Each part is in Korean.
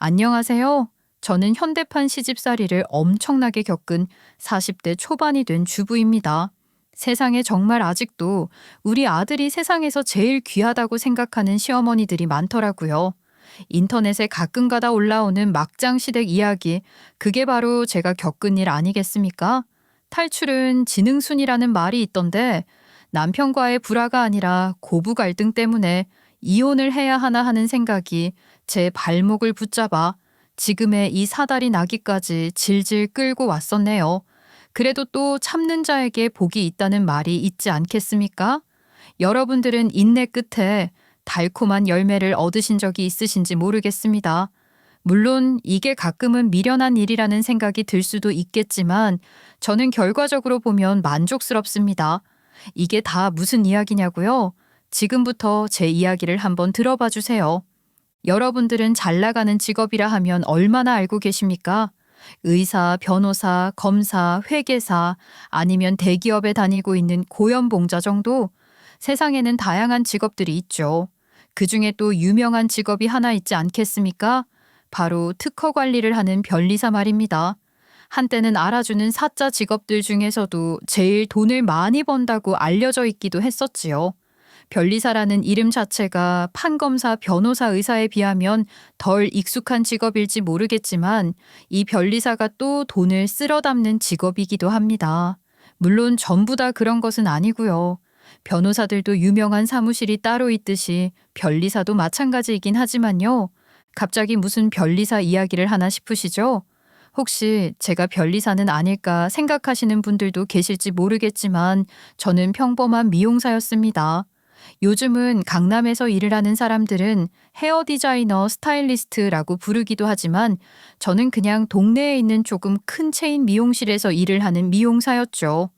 안녕하세요. 저는 현대판 시집살이를 엄청나게 겪은 40대 초반이 된 주부입니다. 세상에 정말 아직도 우리 아들이 세상에서 제일 귀하다고 생각하는 시어머니들이 많더라고요. 인터넷에 가끔가다 올라오는 막장 시댁 이야기, 그게 바로 제가 겪은 일 아니겠습니까? 탈출은 지능순이라는 말이 있던데 남편과의 불화가 아니라 고부 갈등 때문에 이혼을 해야 하나 하는 생각이 제 발목을 붙잡아 지금의 이 사달이 나기까지 질질 끌고 왔었네요. 그래도 또 참는 자에게 복이 있다는 말이 있지 않겠습니까? 여러분들은 인내 끝에 달콤한 열매를 얻으신 적이 있으신지 모르겠습니다. 물론 이게 가끔은 미련한 일이라는 생각이 들 수도 있겠지만 저는 결과적으로 보면 만족스럽습니다. 이게 다 무슨 이야기냐고요? 지금부터 제 이야기를 한번 들어봐 주세요. 여러분들은 잘 나가는 직업이라 하면 얼마나 알고 계십니까? 의사, 변호사, 검사, 회계사, 아니면 대기업에 다니고 있는 고연봉자 정도? 세상에는 다양한 직업들이 있죠. 그 중에 또 유명한 직업이 하나 있지 않겠습니까? 바로 특허 관리를 하는 변리사 말입니다. 한때는 알아주는 사자 직업들 중에서도 제일 돈을 많이 번다고 알려져 있기도 했었지요. 변리사라는 이름 자체가 판검사, 변호사, 의사에 비하면 덜 익숙한 직업일지 모르겠지만 이 변리사가 또 돈을 쓸어 담는 직업이기도 합니다. 물론 전부 다 그런 것은 아니고요. 변호사들도 유명한 사무실이 따로 있듯이 변리사도 마찬가지이긴 하지만요. 갑자기 무슨 변리사 이야기를 하나 싶으시죠? 혹시 제가 변리사는 아닐까 생각하시는 분들도 계실지 모르겠지만 저는 평범한 미용사였습니다. 요즘은 강남에서 일을 하는 사람들은 헤어 디자이너, 스타일리스트라고 부르기도 하지만 저는 그냥 동네에 있는 조금 큰 체인 미용실에서 일을 하는 미용사였죠.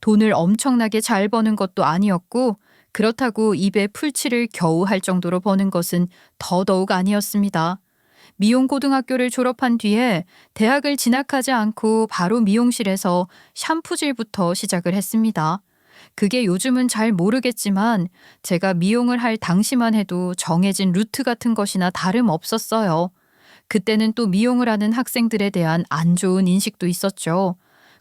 돈을 엄청나게 잘 버는 것도 아니었고 그렇다고 입에 풀칠을 겨우 할 정도로 버는 것은 더더욱 아니었습니다. 미용고등학교를 졸업한 뒤에 대학을 진학하지 않고 바로 미용실에서 샴푸질부터 시작을 했습니다. 그게 요즘은 잘 모르겠지만 제가 미용을 할 당시만 해도 정해진 루트 같은 것이나 다름없었어요. 그때는 또 미용을 하는 학생들에 대한 안 좋은 인식도 있었죠.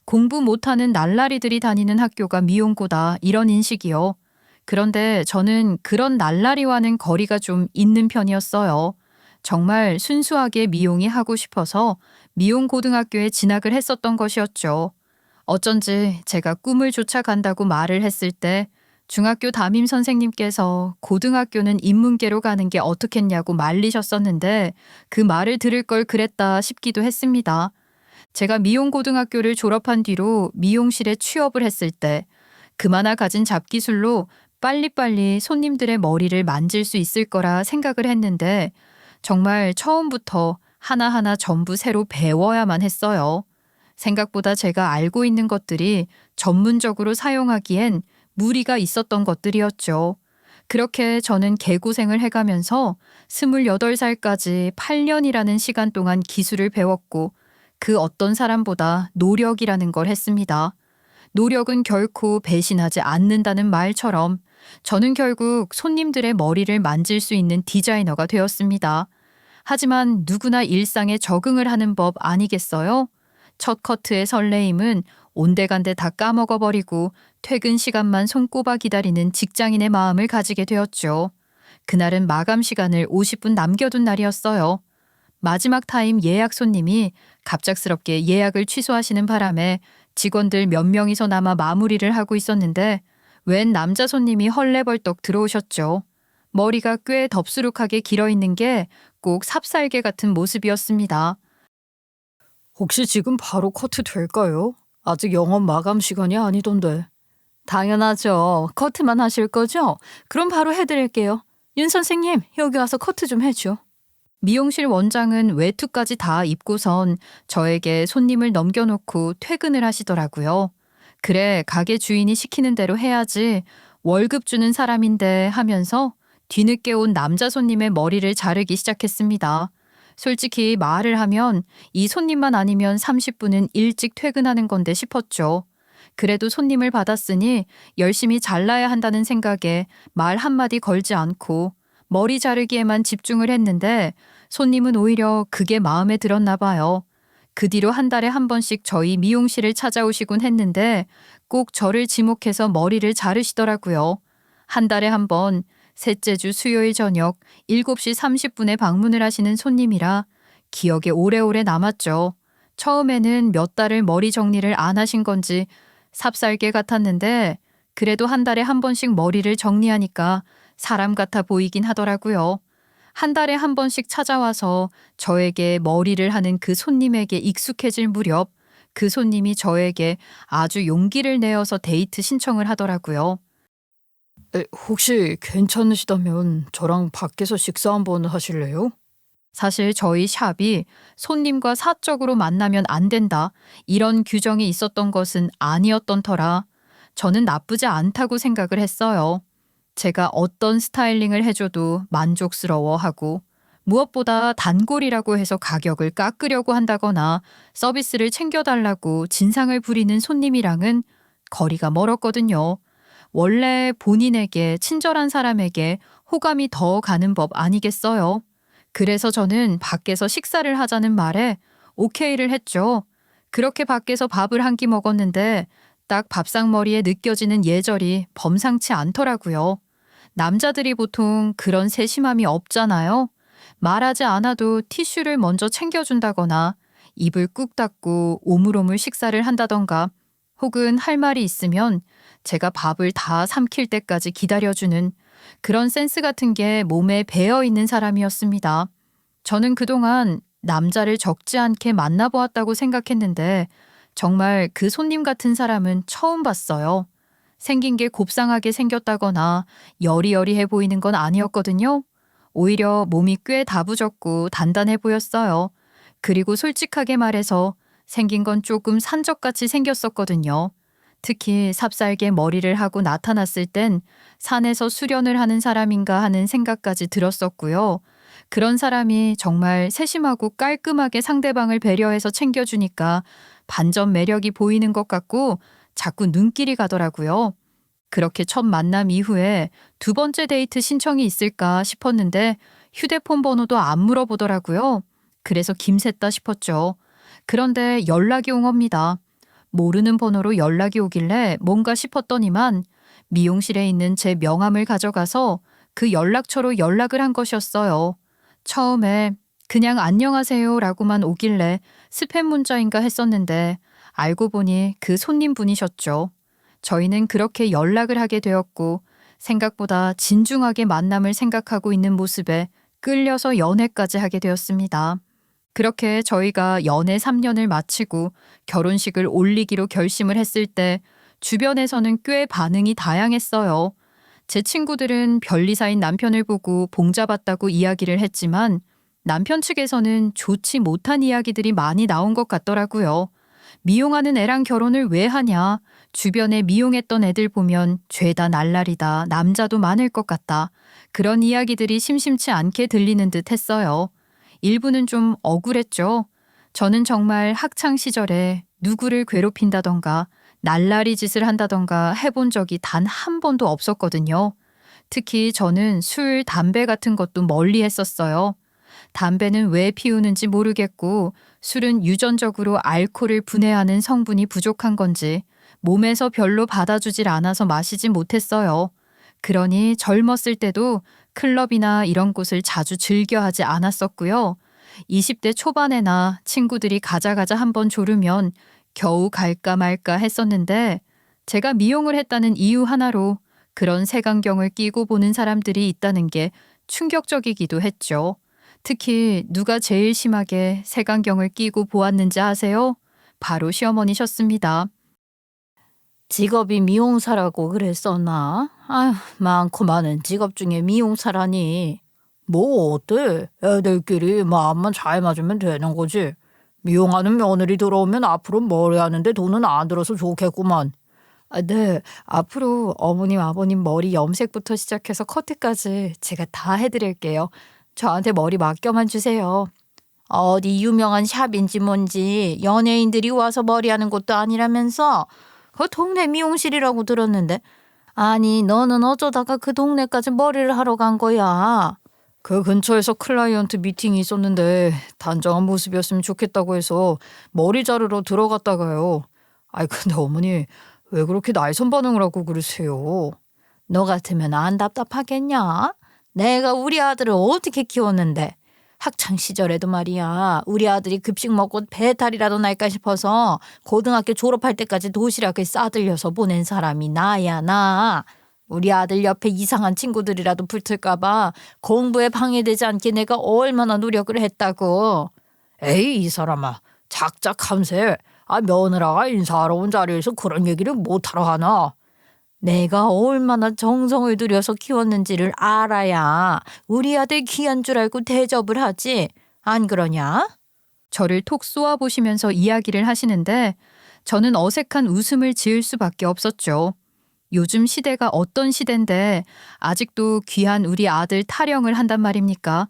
공부 못하는 날라리들이 다니는 학교가 미용고다 이런 인식이요. 그런데 저는 그런 날라리와는 거리가 좀 있는 편이었어요. 정말 순수하게 미용이 하고 싶어서 미용고등학교에 진학을 했었던 것이었죠. 어쩐지 제가 꿈을 쫓아간다고 말을 했을 때 중학교 담임 선생님께서 고등학교는 인문계로 가는 게 어떻겠냐고 말리셨었는데 그 말을 들을 걸 그랬다 싶기도 했습니다. 제가 미용고등학교를 졸업한 뒤로 미용실에 취업을 했을 때 그마나 가진 잡기술로 빨리빨리 손님들의 머리를 만질 수 있을 거라 생각을 했는데 정말 처음부터 하나하나 전부 새로 배워야만 했어요. 생각보다 제가 알고 있는 것들이 전문적으로 사용하기엔 무리가 있었던 것들이었죠. 그렇게 저는 개고생을 해가면서 28살까지 8년이라는 시간 동안 기술을 배웠고 그 어떤 사람보다 노력이라는 걸 했습니다. 노력은 결코 배신하지 않는다는 말처럼 저는 결국 손님들의 머리를 만질 수 있는 디자이너가 되었습니다. 하지만 누구나 일상에 적응을 하는 법 아니겠어요? 첫 커트의 설레임은 온데간데 다 까먹어버리고 퇴근 시간만 손꼽아 기다리는 직장인의 마음을 가지게 되었죠. 그날은 마감 시간을 50분 남겨둔 날이었어요. 마지막 타임 예약 손님이 갑작스럽게 예약을 취소하시는 바람에 직원들 몇 명이서 남아 마무리를 하고 있었는데 웬 남자 손님이 헐레벌떡 들어오셨죠. 머리가 꽤 덥수룩하게 길어있는 게 꼭 삽살개 같은 모습이었습니다. 혹시 지금 바로 커트 될까요? 아직 영업 마감 시간이 아니던데. 당연하죠. 커트만 하실 거죠? 그럼 바로 해드릴게요. 윤 선생님, 여기 와서 커트 좀 해줘. 미용실 원장은 외투까지 다 입고선 저에게 손님을 넘겨놓고 퇴근을 하시더라고요. 그래, 가게 주인이 시키는 대로 해야지. 월급 주는 사람인데 하면서 뒤늦게 온 남자 손님의 머리를 자르기 시작했습니다. 솔직히 말을 하면 이 손님만 아니면 30분은 일찍 퇴근하는 건데 싶었죠. 그래도 손님을 받았으니 열심히 잘라야 한다는 생각에 말 한마디 걸지 않고 머리 자르기에만 집중을 했는데 손님은 오히려 그게 마음에 들었나 봐요. 그 뒤로 한 달에 한 번씩 저희 미용실을 찾아오시곤 했는데 꼭 저를 지목해서 머리를 자르시더라고요. 한 달에 한 번 셋째 주 수요일 저녁 7시 30분에 방문을 하시는 손님이라 기억에 오래오래 남았죠. 처음에는 몇 달을 머리 정리를 안 하신 건지 삽살개 같았는데 그래도 한 달에 한 번씩 머리를 정리하니까 사람 같아 보이긴 하더라고요. 한 달에 한 번씩 찾아와서 저에게 머리를 하는 그 손님에게 익숙해질 무렵 그 손님이 저에게 아주 용기를 내어서 데이트 신청을 하더라고요. 혹시 괜찮으시다면 저랑 밖에서 식사 한번 하실래요? 사실 저희 샵이 손님과 사적으로 만나면 안 된다 이런 규정이 있었던 것은 아니었던 터라 저는 나쁘지 않다고 생각을 했어요. 제가 어떤 스타일링을 해줘도 만족스러워하고 무엇보다 단골이라고 해서 가격을 깎으려고 한다거나 서비스를 챙겨달라고 진상을 부리는 손님이랑은 거리가 멀었거든요. 원래 본인에게 친절한 사람에게 호감이 더 가는 법 아니겠어요? 그래서 저는 밖에서 식사를 하자는 말에 오케이를 했죠. 그렇게 밖에서 밥을 한 끼 먹었는데 딱 밥상머리에 느껴지는 예절이 범상치 않더라고요. 남자들이 보통 그런 세심함이 없잖아요. 말하지 않아도 티슈를 먼저 챙겨준다거나 입을 꾹 닫고 오물오물 식사를 한다던가 혹은 할 말이 있으면 제가 밥을 다 삼킬 때까지 기다려주는 그런 센스 같은 게 몸에 배어 있는 사람이었습니다. 저는 그동안 남자를 적지 않게 만나보았다고 생각했는데 정말 그 손님 같은 사람은 처음 봤어요. 생긴 게 곱상하게 생겼다거나 여리여리해 보이는 건 아니었거든요. 오히려 몸이 꽤 다부졌고 단단해 보였어요. 그리고 솔직하게 말해서 생긴 건 조금 산적같이 생겼었거든요. 특히 삽살개 머리를 하고 나타났을 땐 산에서 수련을 하는 사람인가 하는 생각까지 들었었고요. 그런 사람이 정말 세심하고 깔끔하게 상대방을 배려해서 챙겨주니까 반전 매력이 보이는 것 같고 자꾸 눈길이 가더라고요. 그렇게 첫 만남 이후에 두 번째 데이트 신청이 있을까 싶었는데 휴대폰 번호도 안 물어보더라고요. 그래서 김샜다 싶었죠. 그런데 연락이 온 겁니다. 모르는 번호로 연락이 오길래 뭔가 싶었더니만 미용실에 있는 제 명함을 가져가서 그 연락처로 연락을 한 것이었어요. 처음에 그냥 안녕하세요라고만 오길래 스팸 문자인가 했었는데 알고 보니 그 손님분이셨죠. 저희는 그렇게 연락을 하게 되었고 생각보다 진중하게 만남을 생각하고 있는 모습에 끌려서 연애까지 하게 되었습니다. 그렇게 저희가 연애 3년을 마치고 결혼식을 올리기로 결심을 했을 때 주변에서는 꽤 반응이 다양했어요. 제 친구들은 변리사인 남편을 보고 봉잡았다고 이야기를 했지만 남편 측에서는 좋지 못한 이야기들이 많이 나온 것 같더라고요. 미용하는 애랑 결혼을 왜 하냐? 주변에 미용했던 애들 보면 죄다 날라리다. 남자도 많을 것 같다. 그런 이야기들이 심심치 않게 들리는 듯 했어요. 일부는 좀 억울했죠. 저는 정말 학창 시절에 누구를 괴롭힌다던가 날라리 짓을 한다던가 해본 적이 단 한 번도 없었거든요. 특히 저는 술, 담배 같은 것도 멀리 했었어요. 담배는 왜 피우는지 모르겠고 술은 유전적으로 알코올을 분해하는 성분이 부족한 건지 몸에서 별로 받아주질 않아서 마시지 못했어요. 그러니 젊었을 때도 클럽이나 이런 곳을 자주 즐겨 하지 않았었고요. 20대 초반에나 친구들이 가자 한번 조르면 겨우 갈까 말까 했었는데 제가 미용을 했다는 이유 하나로 그런 색안경을 끼고 보는 사람들이 있다는 게 충격적이기도 했죠. 특히 누가 제일 심하게 색안경을 끼고 보았는지 아세요? 바로 시어머니셨습니다. 직업이 미용사라고 그랬었나? 아휴, 많고 많은 직업 중에 미용사라니. 뭐 어때? 애들끼리 마음만 잘 맞으면 되는 거지. 미용하는 며느리 들어오면 앞으로 머리 하는데 돈은 안 들어서 좋겠구만. 네, 앞으로 어머님, 아버님 머리 염색부터 시작해서 커트까지 제가 다 해드릴게요. 저한테 머리 맡겨만 주세요. 어디 유명한 샵인지 뭔지 연예인들이 와서 머리하는 곳도 아니라면서 그 동네 미용실이라고 들었는데 아니 너는 어쩌다가 그 동네까지 머리를 하러 간 거야? 그 근처에서 클라이언트 미팅이 있었는데 단정한 모습이었으면 좋겠다고 해서 머리 자르러 들어갔다가요. 아이 근데 어머니 왜 그렇게 날선 반응을 하고 그러세요? 너 같으면 안 답답하겠냐? 내가 우리 아들을 어떻게 키웠는데 학창 시절에도 말이야 우리 아들이 급식 먹고 배탈이라도 날까 싶어서 고등학교 졸업할 때까지 도시락을 싸들려서 보낸 사람이 나야 나. 우리 아들 옆에 이상한 친구들이라도 붙을까 봐 공부에 방해되지 않게 내가 얼마나 노력을 했다고. 에이 이 사람아 작작함세. 며느라가 인사하러 온 자리에서 그런 얘기를 못하러 하나. 내가 얼마나 정성을 들여서 키웠는지를 알아야 우리 아들 귀한 줄 알고 대접을 하지. 안 그러냐? 저를 톡 쏘아보시면서 이야기를 하시는데 저는 어색한 웃음을 지을 수밖에 없었죠. 요즘 시대가 어떤 시대인데 아직도 귀한 우리 아들 타령을 한단 말입니까?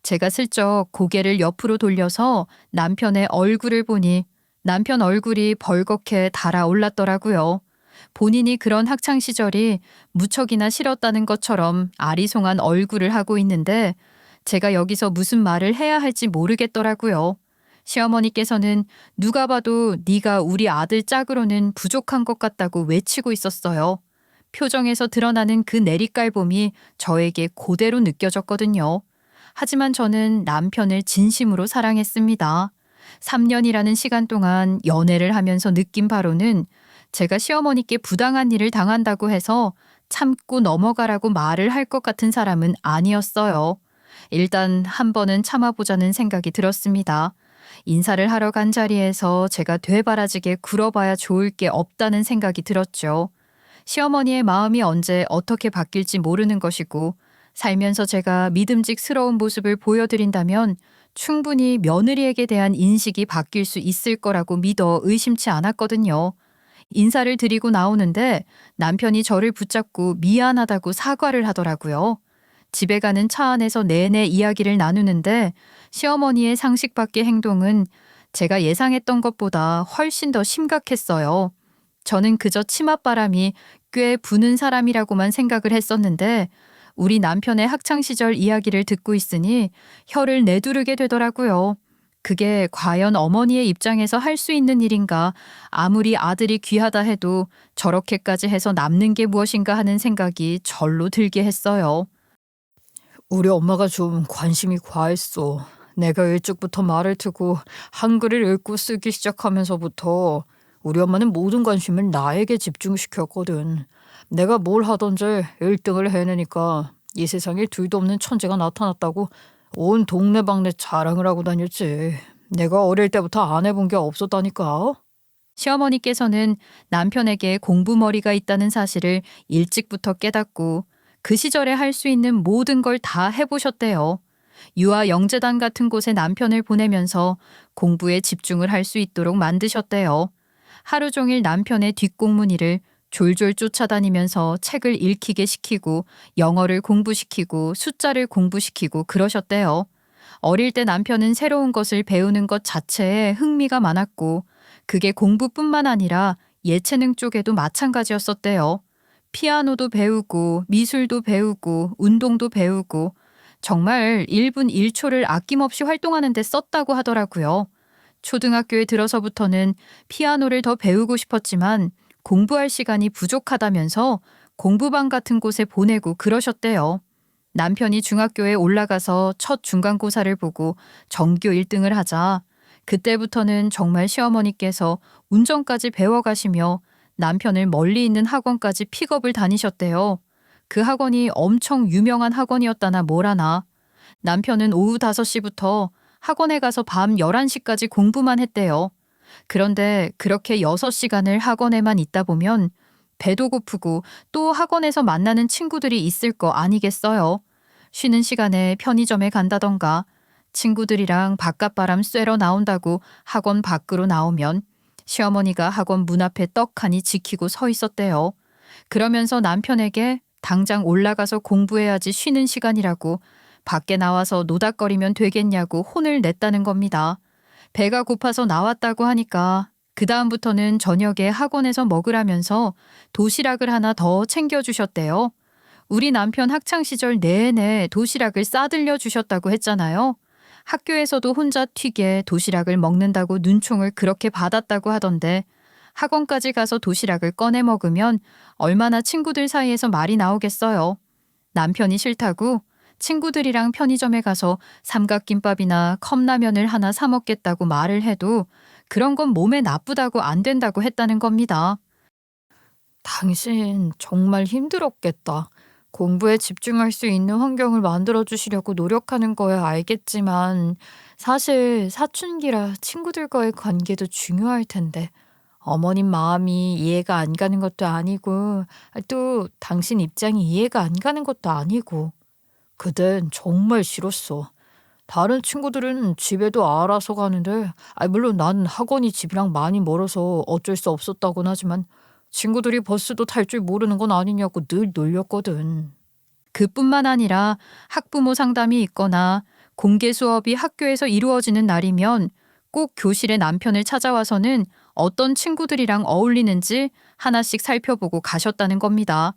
제가 슬쩍 고개를 옆으로 돌려서 남편의 얼굴을 보니 남편 얼굴이 벌겋게 달아올랐더라고요. 본인이 그런 학창시절이 무척이나 싫었다는 것처럼 아리송한 얼굴을 하고 있는데 제가 여기서 무슨 말을 해야 할지 모르겠더라고요. 시어머니께서는 누가 봐도 네가 우리 아들 짝으로는 부족한 것 같다고 외치고 있었어요. 표정에서 드러나는 그 내리깔봄이 저에게 고대로 느껴졌거든요. 하지만 저는 남편을 진심으로 사랑했습니다. 3년이라는 시간 동안 연애를 하면서 느낀 바로는 제가 시어머니께 부당한 일을 당한다고 해서 참고 넘어가라고 말을 할 것 같은 사람은 아니었어요. 일단 한 번은 참아보자는 생각이 들었습니다. 인사를 하러 간 자리에서 제가 되바라지게 굴어봐야 좋을 게 없다는 생각이 들었죠. 시어머니의 마음이 언제 어떻게 바뀔지 모르는 것이고 살면서 제가 믿음직스러운 모습을 보여드린다면 충분히 며느리에게 대한 인식이 바뀔 수 있을 거라고 믿어 의심치 않았거든요. 인사를 드리고 나오는데 남편이 저를 붙잡고 미안하다고 사과를 하더라고요. 집에 가는 차 안에서 내내 이야기를 나누는데 시어머니의 상식 밖의 행동은 제가 예상했던 것보다 훨씬 더 심각했어요. 저는 그저 치맛바람이 꽤 부는 사람이라고만 생각을 했었는데 우리 남편의 학창시절 이야기를 듣고 있으니 혀를 내두르게 되더라고요. 그게 과연 어머니의 입장에서 할 수 있는 일인가, 아무리 아들이 귀하다 해도 저렇게까지 해서 남는 게 무엇인가 하는 생각이 절로 들게 했어요. 우리 엄마가 좀 관심이 과했어. 내가 일찍부터 말을 트고 한글을 읽고 쓰기 시작하면서부터 우리 엄마는 모든 관심을 나에게 집중시켰거든. 내가 뭘 하던지 1등을 해내니까 이 세상에 둘도 없는 천재가 나타났다고 온 동네방네 자랑을 하고 다녔지. 내가 어릴 때부터 안 해본 게 없었다니까. 시어머니께서는 남편에게 공부머리가 있다는 사실을 일찍부터 깨닫고 그 시절에 할 수 있는 모든 걸 다 해보셨대요. 유아 영재단 같은 곳에 남편을 보내면서 공부에 집중을 할 수 있도록 만드셨대요. 하루 종일 남편의 뒷공문이를 졸졸 쫓아다니면서 책을 읽히게 시키고 영어를 공부시키고 숫자를 공부시키고 그러셨대요. 어릴 때 남편은 새로운 것을 배우는 것 자체에 흥미가 많았고 그게 공부뿐만 아니라 예체능 쪽에도 마찬가지였었대요. 피아노도 배우고 미술도 배우고 운동도 배우고 정말 1분 1초를 아낌없이 활동하는 데 썼다고 하더라고요. 초등학교에 들어서부터는 피아노를 더 배우고 싶었지만 공부할 시간이 부족하다면서 공부방 같은 곳에 보내고 그러셨대요. 남편이 중학교에 올라가서 첫 중간고사를 보고 전교 1등을 하자 그때부터는 정말 시어머니께서 운전까지 배워가시며 남편을 멀리 있는 학원까지 픽업을 다니셨대요. 그 학원이 엄청 유명한 학원이었다나 뭐라나. 남편은 오후 5시부터 학원에 가서 밤 11시까지 공부만 했대요. 그런데 그렇게 6시간을 학원에만 있다 보면 배도 고프고 또 학원에서 만나는 친구들이 있을 거 아니겠어요. 쉬는 시간에 편의점에 간다던가 친구들이랑 바깥바람 쐬러 나온다고 학원 밖으로 나오면 시어머니가 학원 문 앞에 떡하니 지키고 서 있었대요. 그러면서 남편에게 당장 올라가서 공부해야지 쉬는 시간이라고 밖에 나와서 노닥거리면 되겠냐고 혼을 냈다는 겁니다. 배가 고파서 나왔다고 하니까 그 다음부터는 저녁에 학원에서 먹으라면서 도시락을 하나 더 챙겨주셨대요. 우리 남편 학창시절 내내 도시락을 싸들려 주셨다고 했잖아요. 학교에서도 혼자 튀게 도시락을 먹는다고 눈총을 그렇게 받았다고 하던데 학원까지 가서 도시락을 꺼내 먹으면 얼마나 친구들 사이에서 말이 나오겠어요. 남편이 싫다고 친구들이랑 편의점에 가서 삼각김밥이나 컵라면을 하나 사 먹겠다고 말을 해도 그런 건 몸에 나쁘다고 안 된다고 했다는 겁니다. 당신 정말 힘들었겠다. 공부에 집중할 수 있는 환경을 만들어 주시려고 노력하는 거야 알겠지만 사실 사춘기라 친구들과의 관계도 중요할 텐데 어머님 마음이 이해가 안 가는 것도 아니고 또 당신 입장이 이해가 안 가는 것도 아니고 그땐 정말 싫었어. 다른 친구들은 집에도 알아서 가는데 물론 난 학원이 집이랑 많이 멀어서 어쩔 수 없었다곤 하지만 친구들이 버스도 탈 줄 모르는 건 아니냐고 늘 놀렸거든. 그뿐만 아니라 학부모 상담이 있거나 공개 수업이 학교에서 이루어지는 날이면 꼭 교실에 남편을 찾아와서는 어떤 친구들이랑 어울리는지 하나씩 살펴보고 가셨다는 겁니다.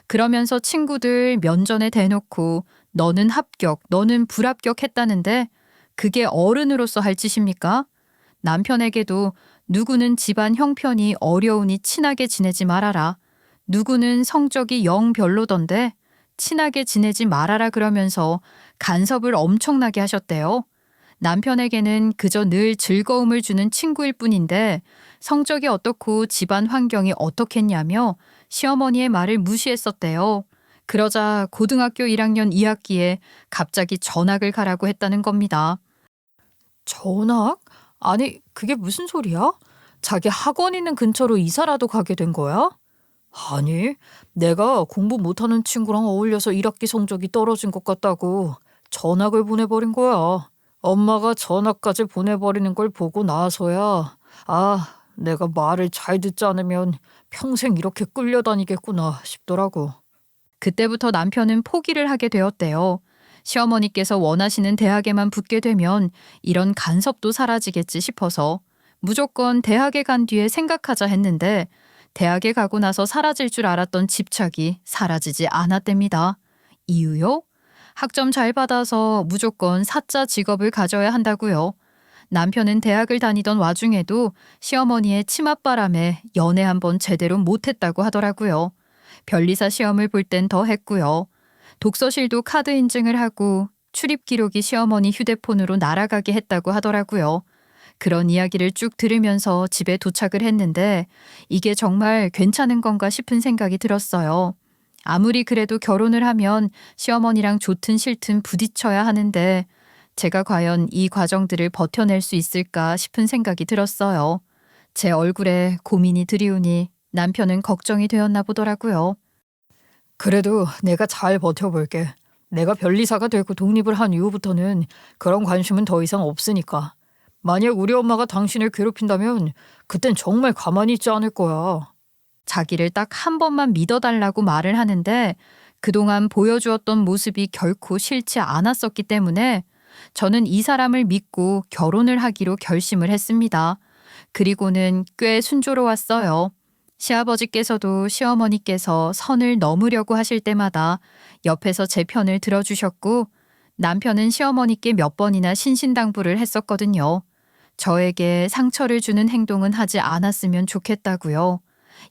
그러면서 친구들 면전에 대놓고 너는 합격, 너는 불합격 했다는데 그게 어른으로서 할 짓입니까? 남편에게도 누구는 집안 형편이 어려우니 친하게 지내지 말아라. 누구는 성적이 영 별로던데 친하게 지내지 말아라 그러면서 간섭을 엄청나게 하셨대요. 남편에게는 그저 늘 즐거움을 주는 친구일 뿐인데 성적이 어떻고 집안 환경이 어떻겠냐며 시어머니의 말을 무시했었대요. 그러자 고등학교 1학년 2학기에 갑자기 전학을 가라고 했다는 겁니다. 전학? 아니, 그게 무슨 소리야? 자기 학원 있는 근처로 이사라도 가게 된 거야? 아니, 내가 공부 못하는 친구랑 어울려서 1학기 성적이 떨어진 것 같다고 전학을 보내버린 거야. 엄마가 전학까지 보내버리는 걸 보고 나서야 내가 말을 잘 듣지 않으면 평생 이렇게 끌려다니겠구나 싶더라고. 그때부터 남편은 포기를 하게 되었대요. 시어머니께서 원하시는 대학에만 붙게 되면 이런 간섭도 사라지겠지 싶어서 무조건 대학에 간 뒤에 생각하자 했는데 대학에 가고 나서 사라질 줄 알았던 집착이 사라지지 않았답니다. 이유요? 학점 잘 받아서 무조건 사자 직업을 가져야 한다고요. 남편은 대학을 다니던 와중에도 시어머니의 치맛바람에 연애 한번 제대로 못했다고 하더라고요. 변리사 시험을 볼 땐 더 했고요. 독서실도 카드 인증을 하고 출입 기록이 시어머니 휴대폰으로 날아가게 했다고 하더라고요. 그런 이야기를 쭉 들으면서 집에 도착을 했는데 이게 정말 괜찮은 건가 싶은 생각이 들었어요. 아무리 그래도 결혼을 하면 시어머니랑 좋든 싫든 부딪혀야 하는데 제가 과연 이 과정들을 버텨낼 수 있을까 싶은 생각이 들었어요. 제 얼굴에 고민이 드리우니 남편은 걱정이 되었나 보더라고요. 그래도 내가 잘 버텨볼게. 내가 변리사가 되고 독립을 한 이후부터는 그런 관심은 더 이상 없으니까. 만약 우리 엄마가 당신을 괴롭힌다면 그땐 정말 가만히 있지 않을 거야. 자기를 딱 한 번만 믿어달라고 말을 하는데 그동안 보여주었던 모습이 결코 싫지 않았었기 때문에 저는 이 사람을 믿고 결혼을 하기로 결심을 했습니다. 그리고는 꽤 순조로웠어요. 시아버지께서도 시어머니께서 선을 넘으려고 하실 때마다 옆에서 제 편을 들어주셨고 남편은 시어머니께 몇 번이나 신신당부를 했었거든요. 저에게 상처를 주는 행동은 하지 않았으면 좋겠다고요.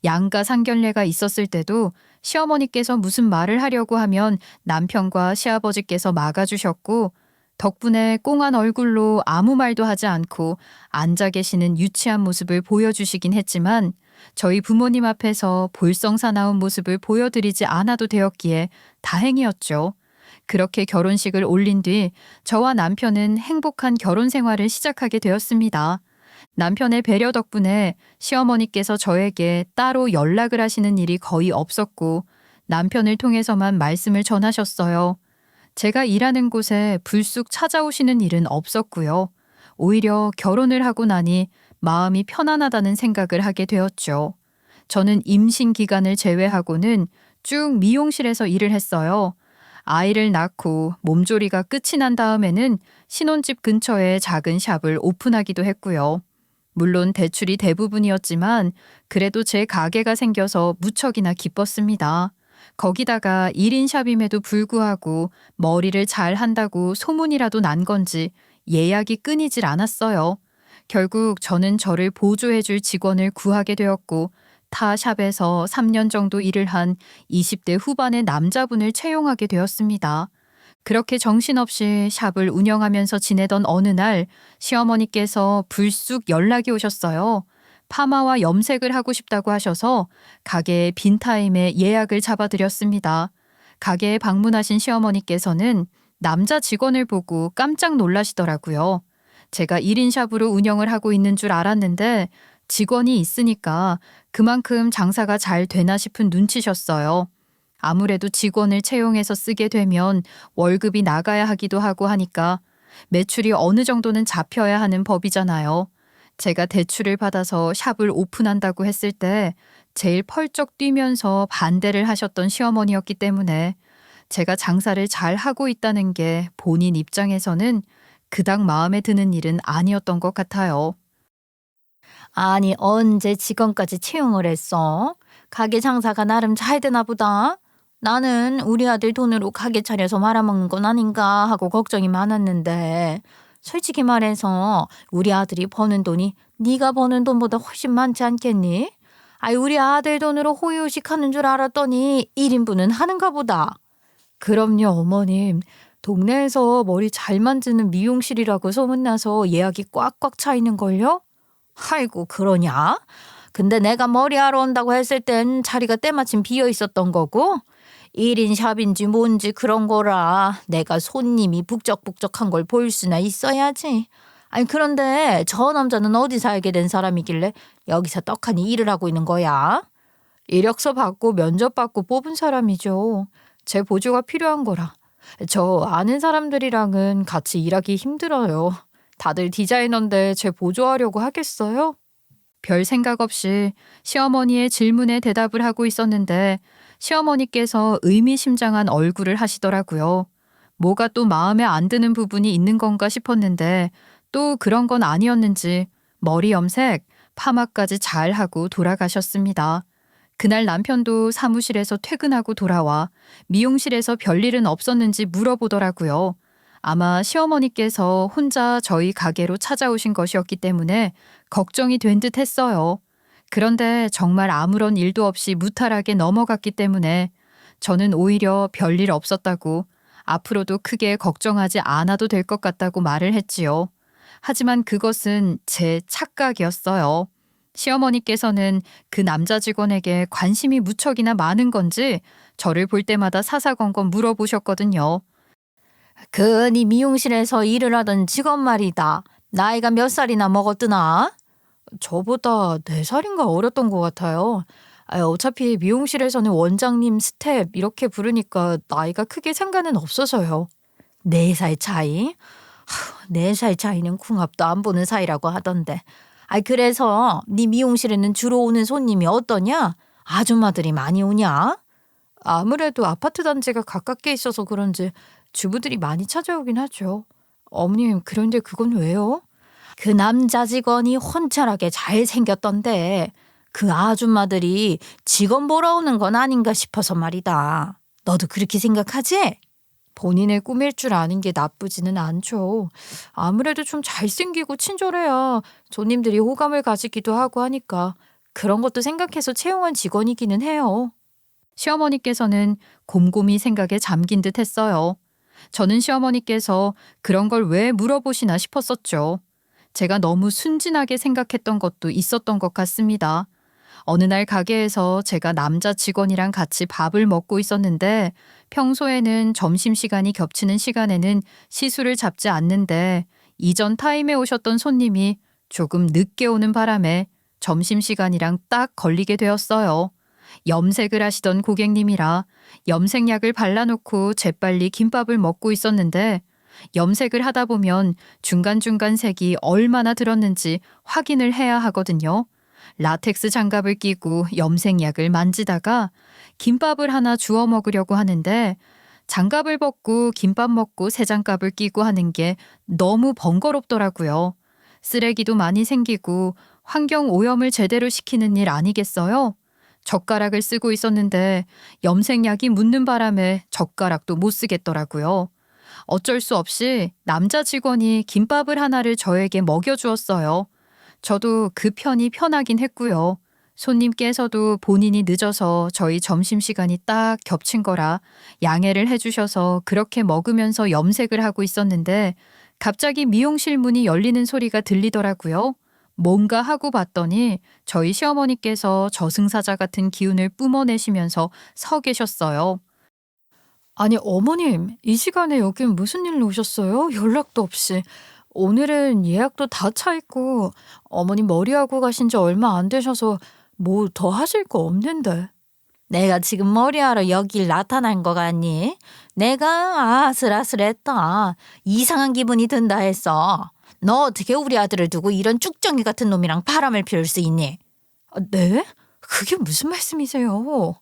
양가 상견례가 있었을 때도 시어머니께서 무슨 말을 하려고 하면 남편과 시아버지께서 막아주셨고 덕분에 꽁한 얼굴로 아무 말도 하지 않고 앉아 계시는 유치한 모습을 보여주시긴 했지만 저희 부모님 앞에서 볼썽사나운 모습을 보여드리지 않아도 되었기에 다행이었죠. 그렇게 결혼식을 올린 뒤 저와 남편은 행복한 결혼 생활을 시작하게 되었습니다. 남편의 배려 덕분에 시어머니께서 저에게 따로 연락을 하시는 일이 거의 없었고 남편을 통해서만 말씀을 전하셨어요. 제가 일하는 곳에 불쑥 찾아오시는 일은 없었고요. 오히려 결혼을 하고 나니 마음이 편안하다는 생각을 하게 되었죠. 저는 임신 기간을 제외하고는 쭉 미용실에서 일을 했어요. 아이를 낳고 몸조리가 끝이 난 다음에는 신혼집 근처에 작은 샵을 오픈하기도 했고요. 물론 대출이 대부분이었지만 그래도 제 가게가 생겨서 무척이나 기뻤습니다. 거기다가 1인 샵임에도 불구하고 머리를 잘 한다고 소문이라도 난 건지 예약이 끊이질 않았어요. 결국 저는 저를 보조해줄 직원을 구하게 되었고 타 샵에서 3년 정도 일을 한 20대 후반의 남자분을 채용하게 되었습니다. 그렇게 정신없이 샵을 운영하면서 지내던 어느 날 시어머니께서 불쑥 연락이 오셨어요. 파마와 염색을 하고 싶다고 하셔서 가게의 빈타임에 예약을 잡아드렸습니다. 가게에 방문하신 시어머니께서는 남자 직원을 보고 깜짝 놀라시더라고요. 제가 1인 샵으로 운영을 하고 있는 줄 알았는데 직원이 있으니까 그만큼 장사가 잘 되나 싶은 눈치셨어요. 아무래도 직원을 채용해서 쓰게 되면 월급이 나가야 하기도 하고 하니까 매출이 어느 정도는 잡혀야 하는 법이잖아요. 제가 대출을 받아서 샵을 오픈한다고 했을 때 제일 펄쩍 뛰면서 반대를 하셨던 시어머니였기 때문에 제가 장사를 잘 하고 있다는 게 본인 입장에서는 그닥 마음에 드는 일은 아니었던 것 같아요. 아니, 언제 직원까지 채용을 했어? 가게 장사가 나름 잘 되나 보다. 나는 우리 아들 돈으로 가게 차려서 말아먹는 건 아닌가 하고 걱정이 많았는데 솔직히 말해서 우리 아들이 버는 돈이 네가 버는 돈보다 훨씬 많지 않겠니? 아이, 우리 아들 돈으로 호의호식 하는 줄 알았더니 1인분은 하는가 보다. 그럼요, 어머님. 동네에서 머리 잘 만드는 미용실이라고 소문나서 예약이 꽉꽉 차 있는걸요? 아이고, 그러냐? 근데 내가 머리하러 온다고 했을 땐 자리가 때마침 비어 있었던 거고 1인 샵인지 뭔지 그런 거라 내가 손님이 북적북적한 걸 볼 수나 있어야지. 아니, 그런데 저 남자는 어디서 알게 된 사람이길래 여기서 떡하니 일을 하고 있는 거야? 이력서 받고 면접 받고 뽑은 사람이죠. 제 보조가 필요한 거라. 저 아는 사람들이랑은 같이 일하기 힘들어요. 다들 디자이너인데 제 보조하려고 하겠어요? 별 생각 없이 시어머니의 질문에 대답을 하고 있었는데 시어머니께서 의미심장한 얼굴을 하시더라고요. 뭐가 또 마음에 안 드는 부분이 있는 건가 싶었는데 또 그런 건 아니었는지 머리 염색, 파마까지 잘 하고 돌아가셨습니다. 그날 남편도 사무실에서 퇴근하고 돌아와 미용실에서 별일은 없었는지 물어보더라고요. 아마 시어머니께서 혼자 저희 가게로 찾아오신 것이었기 때문에 걱정이 된 듯 했어요. 그런데 정말 아무런 일도 없이 무탈하게 넘어갔기 때문에 저는 오히려 별일 없었다고 앞으로도 크게 걱정하지 않아도 될 것 같다고 말을 했지요. 하지만 그것은 제 착각이었어요. 시어머니께서는 그 남자 직원에게 관심이 무척이나 많은 건지 저를 볼 때마다 사사건건 물어보셨거든요. 그 네 미용실에서 일을 하던 직원 말이다. 나이가 몇 살이나 먹었드나? 저보다 4살인가 어렸던 것 같아요. 어차피 미용실에서는 원장님, 스텝 이렇게 부르니까 나이가 크게 상관은 없어서요. 4살 차이? 4살 차이는 궁합도 안 보는 사이라고 하던데. 그래서 네 미용실에는 주로 오는 손님이 어떠냐? 아줌마들이 많이 오냐? 아무래도 아파트 단지가 가깝게 있어서 그런지 주부들이 많이 찾아오긴 하죠. 어머님, 그런데 그건 왜요? 그 남자 직원이 혼철하게 잘생겼던데 그 아줌마들이 직원 보러 오는 건 아닌가 싶어서 말이다. 너도 그렇게 생각하지? 본인의 꿈일 줄 아는 게 나쁘지는 않죠. 아무래도 좀 잘생기고 친절해야 손님들이 호감을 가지기도 하고 하니까 그런 것도 생각해서 채용한 직원이기는 해요. 시어머니께서는 곰곰이 생각에 잠긴 듯 했어요. 저는 시어머니께서 그런 걸 왜 물어보시나 싶었었죠. 제가 너무 순진하게 생각했던 것도 있었던 것 같습니다. 어느 날 가게에서 제가 남자 직원이랑 같이 밥을 먹고 있었는데 평소에는 점심시간이 겹치는 시간에는 시수를 잡지 않는데 이전 타임에 오셨던 손님이 조금 늦게 오는 바람에 점심시간이랑 딱 걸리게 되었어요. 염색을 하시던 고객님이라 염색약을 발라놓고 재빨리 김밥을 먹고 있었는데 염색을 하다 보면 중간중간 색이 얼마나 들었는지 확인을 해야 하거든요. 라텍스 장갑을 끼고 염색약을 만지다가 김밥을 하나 주워 먹으려고 하는데 장갑을 벗고 김밥 먹고 새 장갑을 끼고 하는 게 너무 번거롭더라고요. 쓰레기도 많이 생기고 환경 오염을 제대로 시키는 일 아니겠어요? 젓가락을 쓰고 있었는데 염색약이 묻는 바람에 젓가락도 못 쓰겠더라고요. 어쩔 수 없이 남자 직원이 김밥을 하나를 저에게 먹여주었어요. 저도 그 편이 편하긴 했고요. 손님께서도 본인이 늦어서 저희 점심시간이 딱 겹친 거라 양해를 해주셔서 그렇게 먹으면서 염색을 하고 있었는데 갑자기 미용실 문이 열리는 소리가 들리더라고요. 뭔가 하고 봤더니 저희 시어머니께서 저승사자 같은 기운을 뿜어내시면서 서 계셨어요. 아니, 어머님, 이 시간에 여긴 무슨 일로 오셨어요? 연락도 없이. 오늘은 예약도 다 차 있고, 어머님 머리하고 가신 지 얼마 안 되셔서 뭐 더 하실 거 없는데. 내가 지금 머리하러 여길 나타난 거 같니? 내가 아슬아슬했다. 이상한 기분이 든다 했어. 너 어떻게 우리 아들을 두고 이런 쭉정이 같은 놈이랑 바람을 피울 수 있니? 네? 그게 무슨 말씀이세요?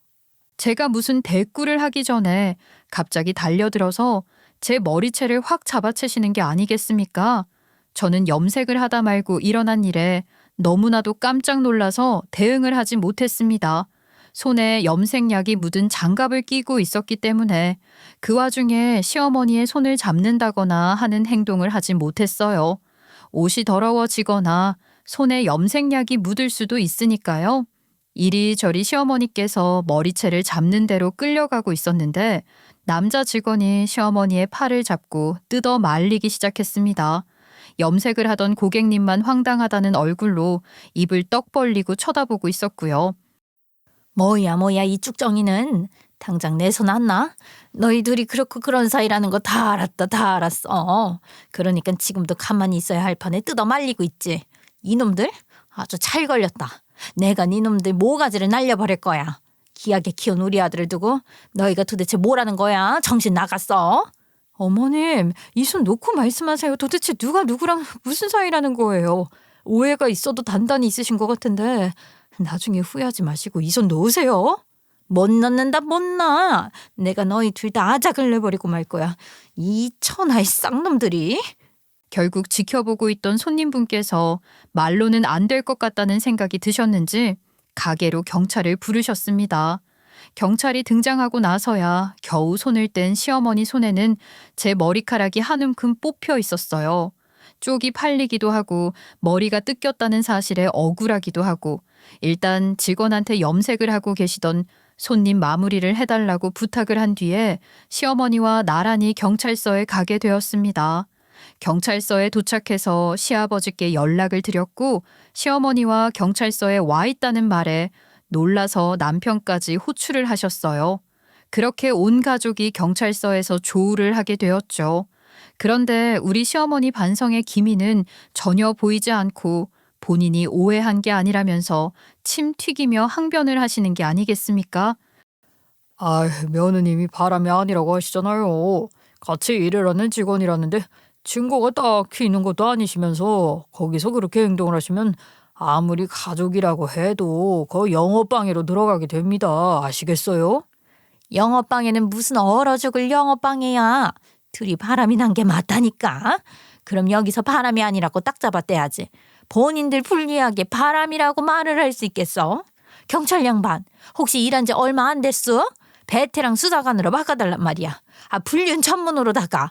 제가 무슨 대꾸를 하기 전에 갑자기 달려들어서 제 머리채를 확 잡아채시는 게 아니겠습니까? 저는 염색을 하다 말고 일어난 일에 너무나도 깜짝 놀라서 대응을 하지 못했습니다. 손에 염색약이 묻은 장갑을 끼고 있었기 때문에 그 와중에 시어머니의 손을 잡는다거나 하는 행동을 하지 못했어요. 옷이 더러워지거나 손에 염색약이 묻을 수도 있으니까요. 이리저리 시어머니께서 머리채를 잡는 대로 끌려가고 있었는데 남자 직원이 시어머니의 팔을 잡고 뜯어 말리기 시작했습니다. 염색을 하던 고객님만 황당하다는 얼굴로 입을 떡 벌리고 쳐다보고 있었고요. 뭐야 이 쭉정이는. 당장 내 손 안 나? 너희 둘이 그렇고 그런 사이라는 거 다 알았다, 다 알았어. 그러니까 지금도 가만히 있어야 할 판에 뜯어 말리고 있지. 이놈들 아주 잘 걸렸다. 내가 니놈들 모가지를 날려버릴 거야. 귀하게 키운 우리 아들을 두고 너희가 도대체 뭐라는 거야? 정신 나갔어? 어머님, 이 손 놓고 말씀하세요. 도대체 누가 누구랑 무슨 사이라는 거예요? 오해가 있어도 단단히 있으신 것 같은데 나중에 후회하지 마시고 이 손 놓으세요. 못 넣는다, 못 놔. 내가 너희 둘 다 아작을 내버리고 말 거야. 이 천하의 쌍놈들이. 결국 지켜보고 있던 손님분께서 말로는 안 될 것 같다는 생각이 드셨는지 가게로 경찰을 부르셨습니다. 경찰이 등장하고 나서야 겨우 손을 뗀 시어머니 손에는 제 머리카락이 한 움큼 뽑혀 있었어요. 쪽이 팔리기도 하고 머리가 뜯겼다는 사실에 억울하기도 하고 일단 직원한테 염색을 하고 계시던 손님 마무리를 해달라고 부탁을 한 뒤에 시어머니와 나란히 경찰서에 가게 되었습니다. 경찰서에 도착해서 시아버지께 연락을 드렸고 시어머니와 경찰서에 와 있다는 말에 놀라서 남편까지 호출을 하셨어요. 그렇게 온 가족이 경찰서에서 조우를 하게 되었죠. 그런데 우리 시어머니 반성의 기미는 전혀 보이지 않고 본인이 오해한 게 아니라면서 침 튀기며 항변을 하시는 게 아니겠습니까? 며느님이 바람이 아니라고 하시잖아요. 같이 일을 하는 직원이라는데 증거가 딱히 있는 것도 아니시면서 거기서 그렇게 행동을 하시면 아무리 가족이라고 해도 그 영업방해로 들어가게 됩니다. 아시겠어요? 영업방해는 무슨 얼어 죽을 영업방해야. 둘이 바람이 난 게 맞다니까. 그럼 여기서 바람이 아니라고 딱 잡아떼야지. 본인들 불리하게 바람이라고 말을 할 수 있겠어? 경찰 양반, 혹시 일한 지 얼마 안 됐어? 베테랑 수사관으로 바꿔달란 말이야. 불륜 전문으로다가.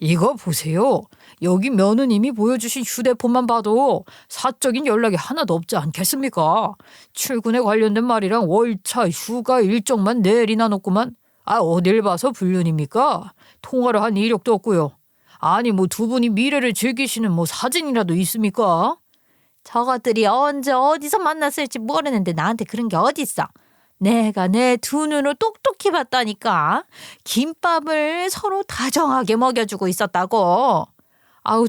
이거 보세요. 여기 며느님이 보여주신 휴대폰만 봐도 사적인 연락이 하나도 없지 않겠습니까? 출근에 관련된 말이랑 월차, 휴가 일정만 내리나 놓고만 어딜 봐서 불륜입니까? 통화를 한 이력도 없고요. 아니 뭐 두 분이 미래를 즐기시는 뭐 사진이라도 있습니까? 저것들이 언제 어디서 만났을지 모르는데 나한테 그런 게 어딨어. 내가 내 두 눈으로 똑똑히 봤다니까. 김밥을 서로 다정하게 먹여주고 있었다고.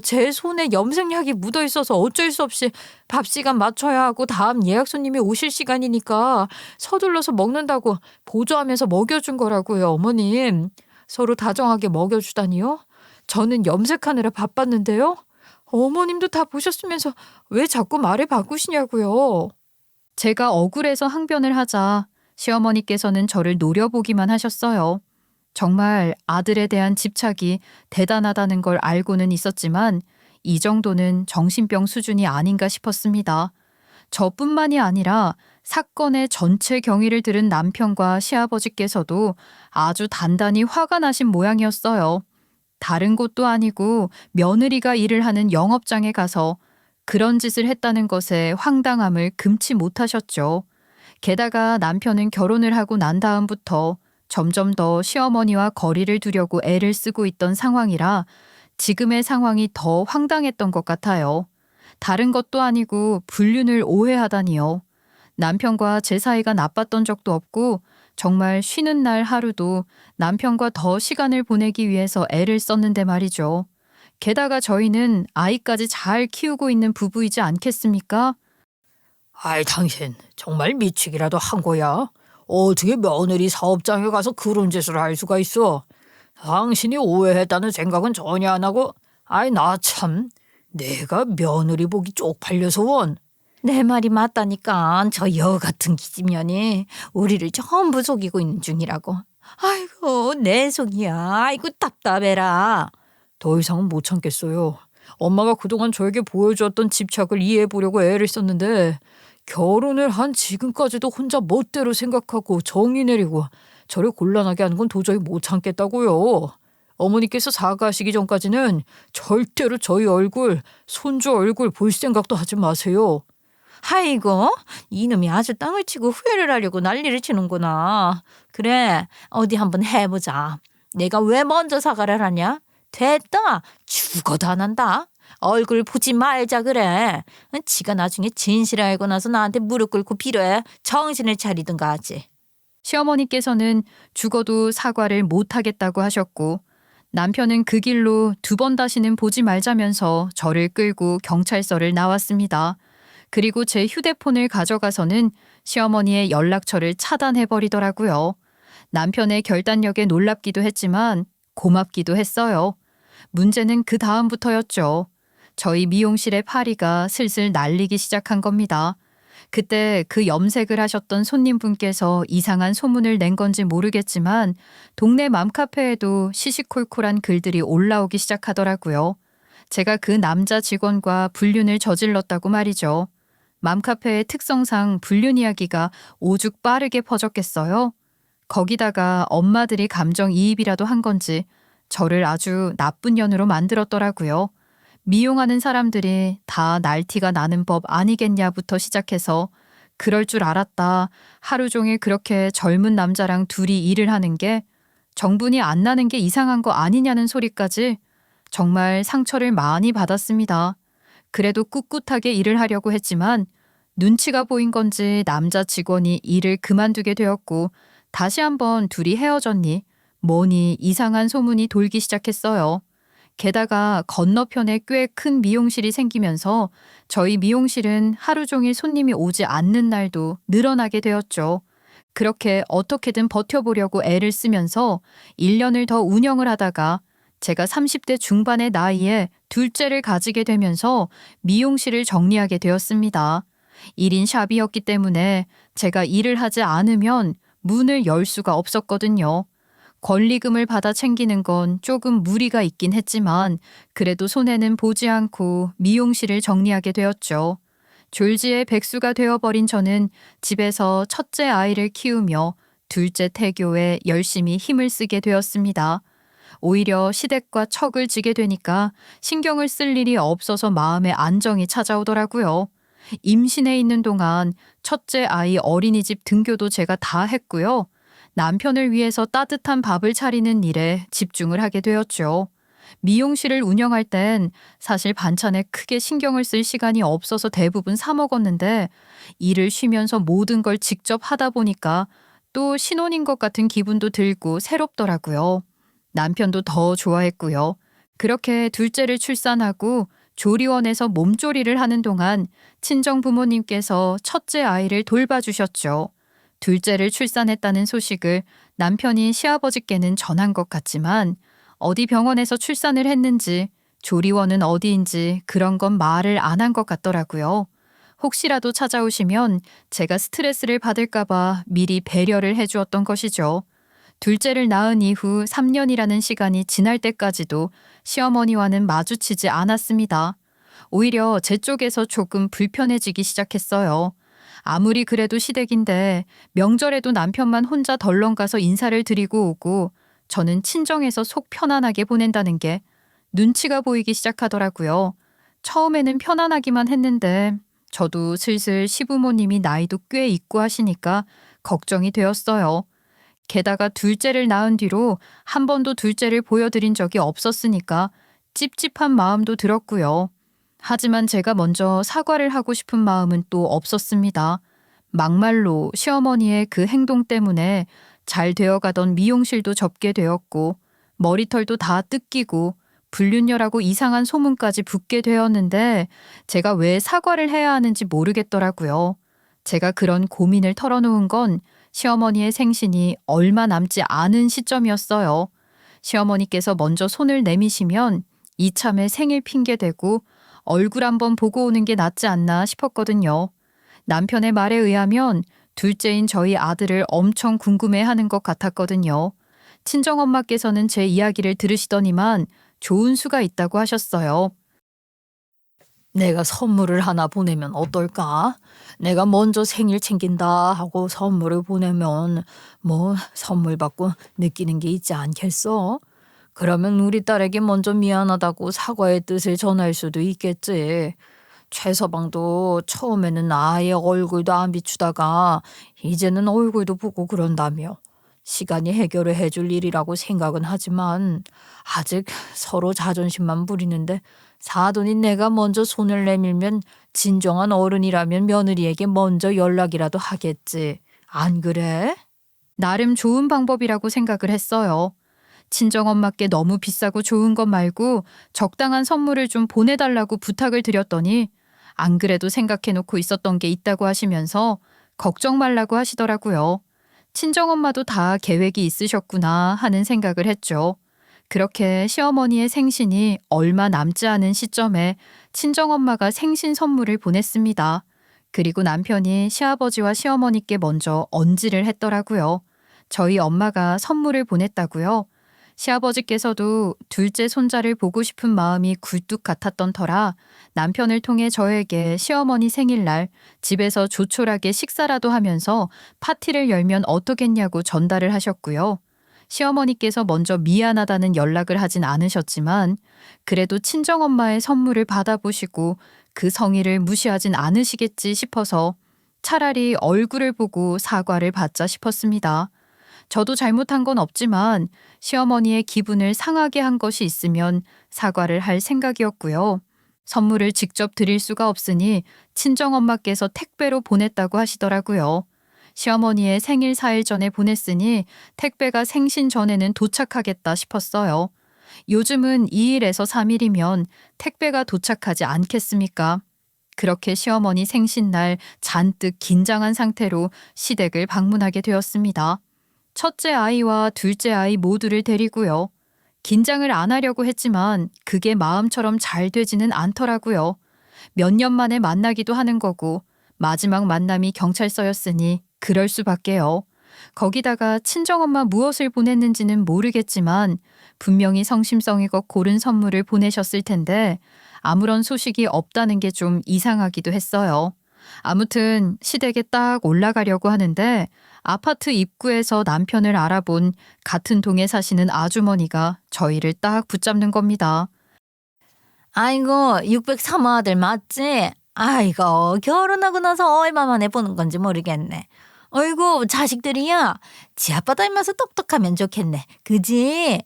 제 손에 염색약이 묻어 있어서 어쩔 수 없이 밥 시간 맞춰야 하고 다음 예약 손님이 오실 시간이니까 서둘러서 먹는다고 보조하면서 먹여준 거라고요, 어머님. 서로 다정하게 먹여주다니요? 저는 염색하느라 바빴는데요. 어머님도 다 보셨으면서 왜 자꾸 말을 바꾸시냐고요. 제가 억울해서 항변을 하자 시어머니께서는 저를 노려보기만 하셨어요. 정말 아들에 대한 집착이 대단하다는 걸 알고는 있었지만 이 정도는 정신병 수준이 아닌가 싶었습니다. 저뿐만이 아니라 사건의 전체 경위를 들은 남편과 시아버지께서도 아주 단단히 화가 나신 모양이었어요. 다른 곳도 아니고 며느리가 일을 하는 영업장에 가서 그런 짓을 했다는 것에 황당함을 금치 못하셨죠. 게다가 남편은 결혼을 하고 난 다음부터 점점 더 시어머니와 거리를 두려고 애를 쓰고 있던 상황이라 지금의 상황이 더 황당했던 것 같아요. 다른 것도 아니고 불륜을 오해하다니요. 남편과 제 사이가 나빴던 적도 없고 정말 쉬는 날 하루도 남편과 더 시간을 보내기 위해서 애를 썼는데 말이죠. 게다가 저희는 아이까지 잘 키우고 있는 부부이지 않겠습니까? 아이, 당신 정말 미치기라도 한 거야? 어떻게 며느리 사업장에 가서 그런 짓을 할 수가 있어? 당신이 오해했다는 생각은 전혀 안 하고, 아이, 나 참, 내가 며느리 보기 쪽팔려서 원. 내 말이 맞다니까. 저 여 같은 기집년이 우리를 전부 속이고 있는 중이라고. 아이고, 내 속이야. 아이고, 답답해라. 더 이상은 못 참겠어요. 엄마가 그동안 저에게 보여주었던 집착을 이해해보려고 애를 썼는데 결혼을 한 지금까지도 혼자 멋대로 생각하고 정의 내리고 저를 곤란하게 하는 건 도저히 못 참겠다고요. 어머니께서 사과하시기 전까지는 절대로 저희 얼굴, 손주 얼굴 볼 생각도 하지 마세요. 아이고, 이놈이 아주 땅을 치고 후회를 하려고 난리를 치는구나. 그래, 어디 한번 해보자. 내가 왜 먼저 사과를 하냐? 됐다. 죽어도 안 한다. 얼굴 보지 말자 그래. 지가 나중에 진실을 알고 나서 나한테 무릎 꿇고 빌어야 정신을 차리든가 하지. 시어머니께서는 죽어도 사과를 못하겠다고 하셨고 남편은 그 길로 두 번 다시는 보지 말자면서 저를 끌고 경찰서를 나왔습니다. 그리고 제 휴대폰을 가져가서는 시어머니의 연락처를 차단해버리더라고요. 남편의 결단력에 놀랍기도 했지만 고맙기도 했어요. 문제는 그 다음부터였죠. 저희 미용실의 파리가 슬슬 날리기 시작한 겁니다. 그때 그 염색을 하셨던 손님분께서 이상한 소문을 낸 건지 모르겠지만 동네 맘카페에도 시시콜콜한 글들이 올라오기 시작하더라고요. 제가 그 남자 직원과 불륜을 저질렀다고 말이죠. 맘카페의 특성상 불륜 이야기가 오죽 빠르게 퍼졌겠어요? 거기다가 엄마들이 감정이입이라도 한 건지 저를 아주 나쁜 년으로 만들었더라고요. 미용하는 사람들이 다 날티가 나는 법 아니겠냐부터 시작해서 그럴 줄 알았다. 하루 종일 그렇게 젊은 남자랑 둘이 일을 하는 게 정분이 안 나는 게 이상한 거 아니냐는 소리까지 정말 상처를 많이 받았습니다. 그래도 꿋꿋하게 일을 하려고 했지만 눈치가 보인 건지 남자 직원이 일을 그만두게 되었고 다시 한번 둘이 헤어졌니 뭐니 이상한 소문이 돌기 시작했어요. 게다가 건너편에 꽤 큰 미용실이 생기면서 저희 미용실은 하루 종일 손님이 오지 않는 날도 늘어나게 되었죠. 그렇게 어떻게든 버텨보려고 애를 쓰면서 1년을 더 운영을 하다가 제가 30대 중반의 나이에 둘째를 가지게 되면서 미용실을 정리하게 되었습니다. 1인 샵이었기 때문에 제가 일을 하지 않으면 문을 열 수가 없었거든요. 권리금을 받아 챙기는 건 조금 무리가 있긴 했지만 그래도 손해는 보지 않고 미용실을 정리하게 되었죠. 졸지에 백수가 되어버린 저는 집에서 첫째 아이를 키우며 둘째 태교에 열심히 힘을 쓰게 되었습니다. 오히려 시댁과 척을 지게 되니까 신경을 쓸 일이 없어서 마음의 안정이 찾아오더라고요. 임신해 있는 동안 첫째 아이 어린이집 등교도 제가 다 했고요. 남편을 위해서 따뜻한 밥을 차리는 일에 집중을 하게 되었죠. 미용실을 운영할 땐 사실 반찬에 크게 신경을 쓸 시간이 없어서 대부분 사 먹었는데 일을 쉬면서 모든 걸 직접 하다 보니까 또 신혼인 것 같은 기분도 들고 새롭더라고요. 남편도 더 좋아했고요. 그렇게 둘째를 출산하고 조리원에서 몸조리를 하는 동안 친정 부모님께서 첫째 아이를 돌봐주셨죠. 둘째를 출산했다는 소식을 남편이 시아버지께는 전한 것 같지만 어디 병원에서 출산을 했는지 조리원은 어디인지 그런 건 말을 안 한 것 같더라고요. 혹시라도 찾아오시면 제가 스트레스를 받을까 봐 미리 배려를 해주었던 것이죠. 둘째를 낳은 이후 3년이라는 시간이 지날 때까지도 시어머니와는 마주치지 않았습니다. 오히려 제 쪽에서 조금 불편해지기 시작했어요. 아무리 그래도 시댁인데 명절에도 남편만 혼자 덜렁 가서 인사를 드리고 오고 저는 친정에서 속 편안하게 보낸다는 게 눈치가 보이기 시작하더라고요. 처음에는 편안하기만 했는데 저도 슬슬 시부모님이 나이도 꽤 있고 하시니까 걱정이 되었어요. 게다가 둘째를 낳은 뒤로 한 번도 둘째를 보여드린 적이 없었으니까 찝찝한 마음도 들었고요. 하지만 제가 먼저 사과를 하고 싶은 마음은 또 없었습니다. 막말로 시어머니의 그 행동 때문에 잘 되어가던 미용실도 접게 되었고 머리털도 다 뜯기고 불륜녀라고 이상한 소문까지 붙게 되었는데 제가 왜 사과를 해야 하는지 모르겠더라고요. 제가 그런 고민을 털어놓은 건 시어머니의 생신이 얼마 남지 않은 시점이었어요. 시어머니께서 먼저 손을 내미시면 이참에 생일 핑계대고 얼굴 한번 보고 오는 게 낫지 않나 싶었거든요. 남편의 말에 의하면 둘째인 저희 아들을 엄청 궁금해하는 것 같았거든요. 친정엄마께서는 제 이야기를 들으시더니만 좋은 수가 있다고 하셨어요. 내가 선물을 하나 보내면 어떨까? 내가 먼저 생일 챙긴다 하고 선물을 보내면 뭐 선물 받고 느끼는 게 있지 않겠어? 그러면 우리 딸에게 먼저 미안하다고 사과의 뜻을 전할 수도 있겠지. 최서방도 처음에는 아예 얼굴도 안 비추다가 이제는 얼굴도 보고 그런다며. 시간이 해결을 해줄 일이라고 생각은 하지만 아직 서로 자존심만 부리는데 사돈인 내가 먼저 손을 내밀면 진정한 어른이라면 며느리에게 먼저 연락이라도 하겠지. 안 그래? 나름 좋은 방법이라고 생각을 했어요. 친정엄마께 너무 비싸고 좋은 것 말고 적당한 선물을 좀 보내달라고 부탁을 드렸더니 안 그래도 생각해놓고 있었던 게 있다고 하시면서 걱정 말라고 하시더라고요. 친정엄마도 다 계획이 있으셨구나 하는 생각을 했죠. 그렇게 시어머니의 생신이 얼마 남지 않은 시점에 친정엄마가 생신 선물을 보냈습니다. 그리고 남편이 시아버지와 시어머니께 먼저 언지를 했더라고요. 저희 엄마가 선물을 보냈다고요. 시아버지께서도 둘째 손자를 보고 싶은 마음이 굴뚝 같았던 터라 남편을 통해 저에게 시어머니 생일날 집에서 조촐하게 식사라도 하면서 파티를 열면 어떠겠냐고 전달을 하셨고요. 시어머니께서 먼저 미안하다는 연락을 하진 않으셨지만 그래도 친정엄마의 선물을 받아보시고 그 성의를 무시하진 않으시겠지 싶어서 차라리 얼굴을 보고 사과를 받자 싶었습니다. 저도 잘못한 건 없지만 시어머니의 기분을 상하게 한 것이 있으면 사과를 할 생각이었고요. 선물을 직접 드릴 수가 없으니 친정엄마께서 택배로 보냈다고 하시더라고요. 시어머니의 생일 4일 전에 보냈으니 택배가 생신 전에는 도착하겠다 싶었어요. 요즘은 2일에서 3일이면 택배가 도착하지 않겠습니까? 그렇게 시어머니 생신날 잔뜩 긴장한 상태로 시댁을 방문하게 되었습니다. 첫째 아이와 둘째 아이 모두를 데리고요. 긴장을 안 하려고 했지만 그게 마음처럼 잘 되지는 않더라고요. 몇 년 만에 만나기도 하는 거고 마지막 만남이 경찰서였으니 그럴 수밖에요. 거기다가 친정엄마 무엇을 보냈는지는 모르겠지만 분명히 성심성의껏 고른 선물을 보내셨을 텐데 아무런 소식이 없다는 게 좀 이상하기도 했어요. 아무튼 시댁에 딱 올라가려고 하는데 아파트 입구에서 남편을 알아본 같은 동에 사시는 아주머니가 저희를 딱 붙잡는 겁니다. 아이고 603호 아들 맞지? 아이고 결혼하고 나서 얼마 만에 보는 건지 모르겠네. 어이구 자식들이야. 지 아빠 닮아서 똑똑하면 좋겠네. 그지?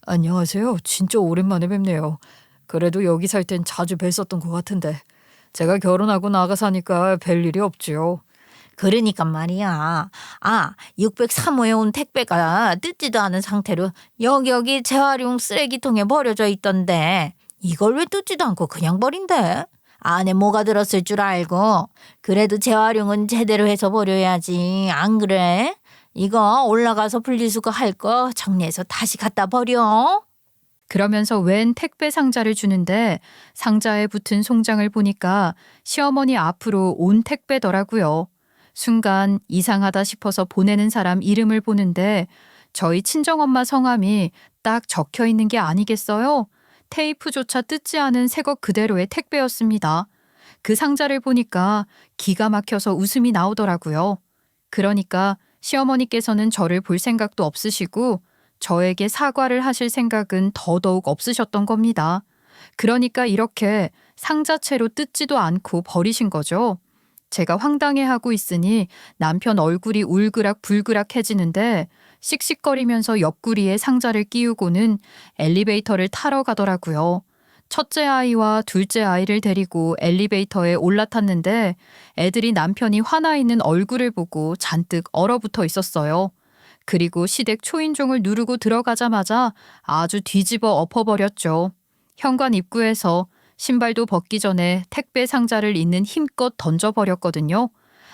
안녕하세요. 진짜 오랜만에 뵙네요. 그래도 여기 살 땐 자주 뵀었던 것 같은데 제가 결혼하고 나가 사니까 뵐 일이 없지요. 그러니까 말이야. 603호에 온 택배가 뜯지도 않은 상태로 여기 재활용 쓰레기통에 버려져 있던데 이걸 왜 뜯지도 않고 그냥 버린대? 안에 뭐가 들었을 줄 알고. 그래도 재활용은 제대로 해서 버려야지. 안 그래? 이거 올라가서 분리수거 할 거 정리해서 다시 갖다 버려. 그러면서 웬 택배 상자를 주는데 상자에 붙은 송장을 보니까 시어머니 앞으로 온 택배더라고요. 순간 이상하다 싶어서 보내는 사람 이름을 보는데 저희 친정엄마 성함이 딱 적혀 있는 게 아니겠어요? 테이프조차 뜯지 않은 새것 그대로의 택배였습니다. 그 상자를 보니까 기가 막혀서 웃음이 나오더라고요. 그러니까 시어머니께서는 저를 볼 생각도 없으시고 저에게 사과를 하실 생각은 더더욱 없으셨던 겁니다. 그러니까 이렇게 상자채로 뜯지도 않고 버리신 거죠. 제가 황당해하고 있으니 남편 얼굴이 울그락불그락해지는데 씩씩거리면서 옆구리에 상자를 끼우고는 엘리베이터를 타러 가더라고요. 첫째 아이와 둘째 아이를 데리고 엘리베이터에 올라탔는데 애들이 남편이 화나 있는 얼굴을 보고 잔뜩 얼어붙어 있었어요. 그리고 시댁 초인종을 누르고 들어가자마자 아주 뒤집어 엎어버렸죠. 현관 입구에서 신발도 벗기 전에 택배 상자를 있는 힘껏 던져버렸거든요.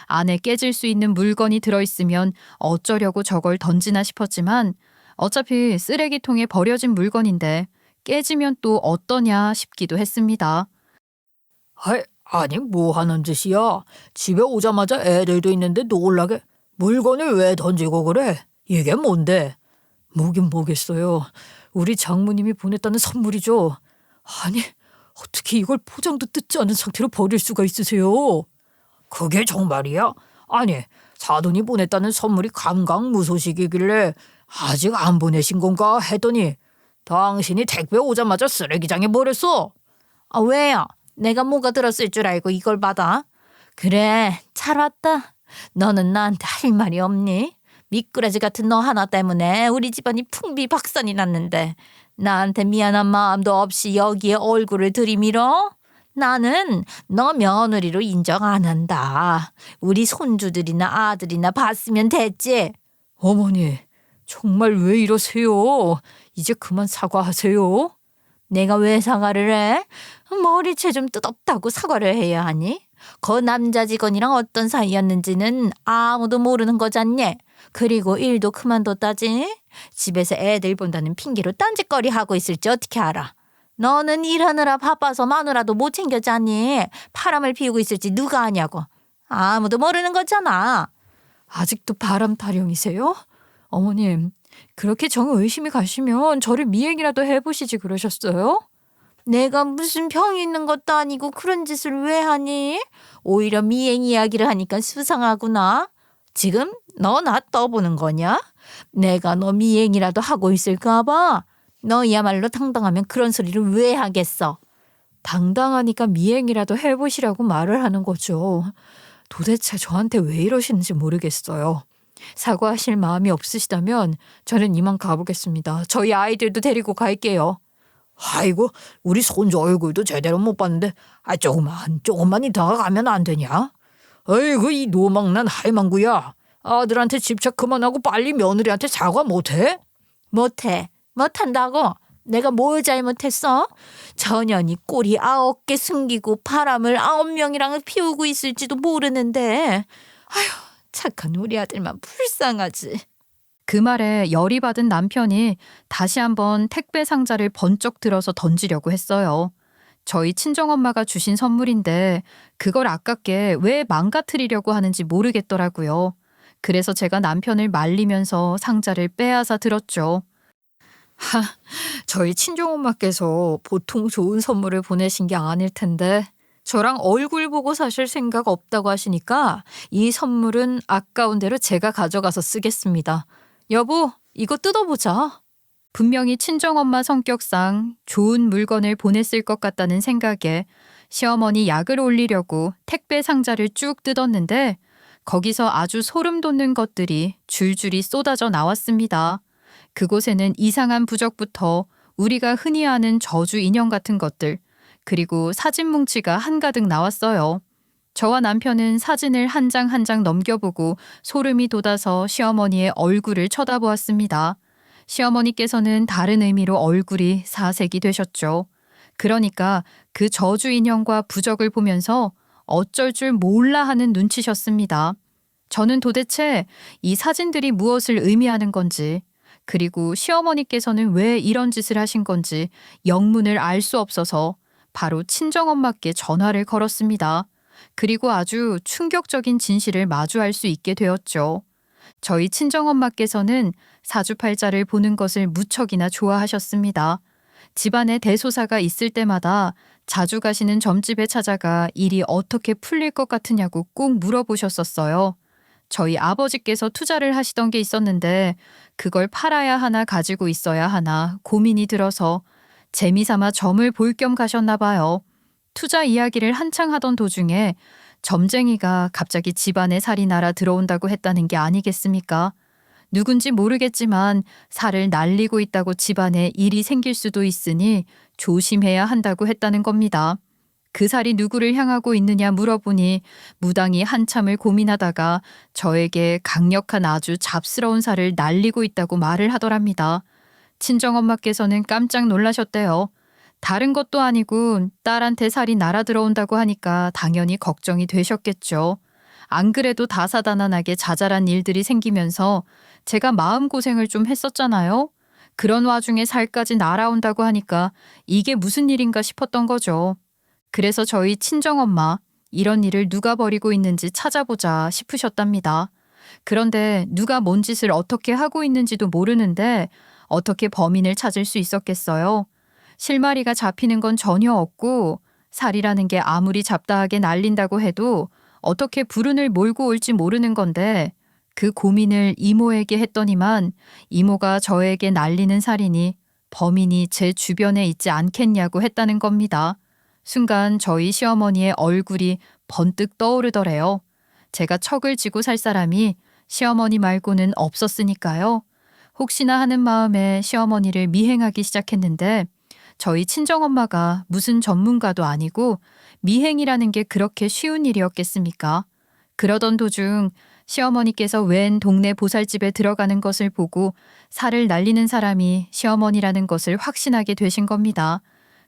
안에 깨질 수 있는 물건이 들어있으면 어쩌려고 저걸 던지나 싶었지만 어차피 쓰레기통에 버려진 물건인데 깨지면 또 어떠냐 싶기도 했습니다. 아니 뭐 하는 짓이야? 집에 오자마자 애들도 있는데 놀라게 물건을 왜 던지고 그래? 이게 뭔데? 뭐긴 뭐겠어요. 우리 장모님이 보냈다는 선물이죠. 아니 어떻게 이걸 포장도 뜯지 않은 상태로 버릴 수가 있으세요? 그게 정말이야? 아니 사돈이 보냈다는 선물이 감감무소식이길래 아직 안 보내신 건가 했더니 당신이 택배 오자마자 쓰레기장에 버렸어. 아, 왜요? 내가 뭐가 들었을 줄 알고 이걸 받아? 그래, 잘 왔다. 너는 나한테 할 말이 없니? 미꾸라지 같은 너 하나 때문에 우리 집안이 풍비박산이 났는데 나한테 미안한 마음도 없이 여기에 얼굴을 들이밀어? 나는 너 며느리로 인정 안 한다. 우리 손주들이나 아들이나 봤으면 됐지. 어머니 정말 왜 이러세요? 이제 그만 사과하세요. 내가 왜 사과를 해? 머리채 좀 뜻없다고 사과를 해야 하니? 그 남자 직원이랑 어떤 사이였는지는 아무도 모르는 거잖니? 그리고 일도 그만뒀다지? 집에서 애들 본다는 핑계로 딴짓거리 하고 있을지 어떻게 알아? 너는 일하느라 바빠서 마누라도 못 챙겼잖니? 바람을 피우고 있을지 누가 아냐고. 아무도 모르는 거잖아. 아직도 바람 타령이세요? 어머님 그렇게 정 의심이 가시면 저를 미행이라도 해보시지 그러셨어요? 내가 무슨 병이 있는 것도 아니고 그런 짓을 왜 하니? 오히려 미행 이야기를 하니까 수상하구나. 지금 너 나 떠보는 거냐? 내가 너 미행이라도 하고 있을까 봐. 너야말로 당당하면 그런 소리를 왜 하겠어? 당당하니까 미행이라도 해보시라고 말을 하는 거죠. 도대체 저한테 왜 이러시는지 모르겠어요. 사과하실 마음이 없으시다면 저는 이만 가보겠습니다. 저희 아이들도 데리고 갈게요. 아이고 우리 손주 얼굴도 제대로 못 봤는데 조금만 이따가 가면 안 되냐? 아이고 이 노망난 할망구야. 아들한테 집착 그만하고 빨리 며느리한테 사과 못해? 못한다고? 내가 뭘 잘못했어? 전현이 꼬리 9개 숨기고 바람을 9명이랑 피우고 있을지도 모르는데. 아휴 착한 우리 아들만 불쌍하지. 그 말에 열이 받은 남편이 다시 한번 택배 상자를 번쩍 들어서 던지려고 했어요. 저희 친정엄마가 주신 선물인데 그걸 아깝게 왜 망가뜨리려고 하는지 모르겠더라고요. 그래서 제가 남편을 말리면서 상자를 빼앗아 들었죠. 저희 친정엄마께서 보통 좋은 선물을 보내신 게 아닐 텐데 저랑 얼굴 보고 사실 생각 없다고 하시니까 이 선물은 아까운 대로 제가 가져가서 쓰겠습니다. 여보, 이거 뜯어보자. 분명히 친정엄마 성격상 좋은 물건을 보냈을 것 같다는 생각에 시어머니 약을 올리려고 택배 상자를 쭉 뜯었는데 거기서 아주 소름 돋는 것들이 줄줄이 쏟아져 나왔습니다. 그곳에는 이상한 부적부터 우리가 흔히 아는 저주 인형 같은 것들, 그리고 사진 뭉치가 한가득 나왔어요. 저와 남편은 사진을 한 장 한 장 넘겨보고 소름이 돋아서 시어머니의 얼굴을 쳐다보았습니다. 시어머니께서는 다른 의미로 얼굴이 사색이 되셨죠. 그러니까 그 저주 인형과 부적을 보면서 어쩔 줄 몰라 하는 눈치셨습니다. 저는 도대체 이 사진들이 무엇을 의미하는 건지, 그리고 시어머니께서는 왜 이런 짓을 하신 건지 영문을 알 수 없어서 바로 친정엄마께 전화를 걸었습니다. 그리고 아주 충격적인 진실을 마주할 수 있게 되었죠. 저희 친정엄마께서는 사주팔자를 보는 것을 무척이나 좋아하셨습니다. 집안에 대소사가 있을 때마다 자주 가시는 점집에 찾아가 일이 어떻게 풀릴 것 같으냐고 꼭 물어보셨었어요. 저희 아버지께서 투자를 하시던 게 있었는데 그걸 팔아야 하나 가지고 있어야 하나 고민이 들어서 재미삼아 점을 볼 겸 가셨나 봐요. 투자 이야기를 한창 하던 도중에 점쟁이가 갑자기 집안에 살이 날아 들어온다고 했다는 게 아니겠습니까? 누군지 모르겠지만 살을 날리고 있다고 집안에 일이 생길 수도 있으니 조심해야 한다고 했다는 겁니다. 그 살이 누구를 향하고 있느냐 물어보니 무당이 한참을 고민하다가 저에게 강력한 아주 잡스러운 살을 날리고 있다고 말을 하더랍니다. 친정엄마께서는 깜짝 놀라셨대요. 다른 것도 아니고 딸한테 살이 날아 들어온다고 하니까 당연히 걱정이 되셨겠죠. 안 그래도 다사다난하게 자잘한 일들이 생기면서 제가 마음고생을 좀 했었잖아요. 그런 와중에 살까지 날아온다고 하니까 이게 무슨 일인가 싶었던 거죠. 그래서 저희 친정엄마 이런 일을 누가 벌이고 있는지 찾아보자 싶으셨답니다. 그런데 누가 뭔 짓을 어떻게 하고 있는지도 모르는데 어떻게 범인을 찾을 수 있었겠어요? 실마리가 잡히는 건 전혀 없고 살이라는 게 아무리 잡다하게 날린다고 해도 어떻게 불운을 몰고 올지 모르는 건데 그 고민을 이모에게 했더니만 이모가 저에게 날리는 살이니 범인이 제 주변에 있지 않겠냐고 했다는 겁니다. 순간 저희 시어머니의 얼굴이 번뜩 떠오르더래요. 제가 척을 지고 살 사람이 시어머니 말고는 없었으니까요. 혹시나 하는 마음에 시어머니를 미행하기 시작했는데 저희 친정엄마가 무슨 전문가도 아니고 미행이라는 게 그렇게 쉬운 일이었겠습니까? 그러던 도중 시어머니께서 웬 동네 보살집에 들어가는 것을 보고 살을 날리는 사람이 시어머니라는 것을 확신하게 되신 겁니다.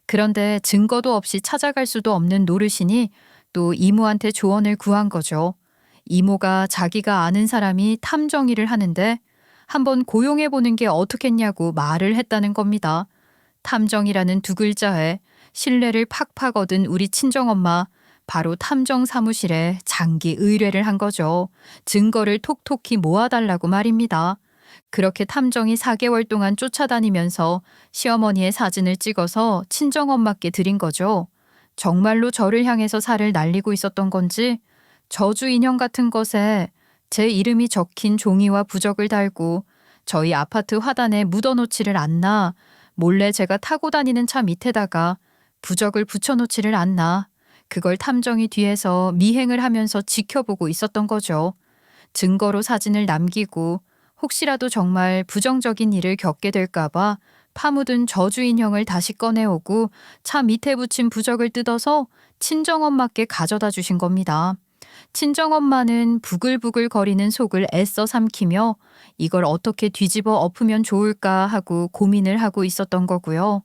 그런데 증거도 없이 찾아갈 수도 없는 노릇이니 또 이모한테 조언을 구한 거죠. 이모가 자기가 아는 사람이 탐정일을 하는데 한번 고용해 보는 게 어떻겠냐고 말을 했다는 겁니다. 탐정이라는 두 글자에 신뢰를 팍팍 얻은 우리 친정엄마 바로 탐정 사무실에 장기 의뢰를 한 거죠. 증거를 톡톡히 모아달라고 말입니다. 그렇게 탐정이 4개월 동안 쫓아다니면서 시어머니의 사진을 찍어서 친정엄마께 드린 거죠. 정말로 저를 향해서 살을 날리고 있었던 건지 저주 인형 같은 것에 제 이름이 적힌 종이와 부적을 달고 저희 아파트 화단에 묻어놓지를 않나, 몰래 제가 타고 다니는 차 밑에다가 부적을 붙여놓지를 않나, 그걸 탐정이 뒤에서 미행을 하면서 지켜보고 있었던 거죠. 증거로 사진을 남기고 혹시라도 정말 부정적인 일을 겪게 될까봐 파묻은 저주 인형을 다시 꺼내오고 차 밑에 붙인 부적을 뜯어서 친정엄마께 가져다 주신 겁니다. 친정엄마는 부글부글 거리는 속을 애써 삼키며 이걸 어떻게 뒤집어 엎으면 좋을까 하고 고민을 하고 있었던 거고요.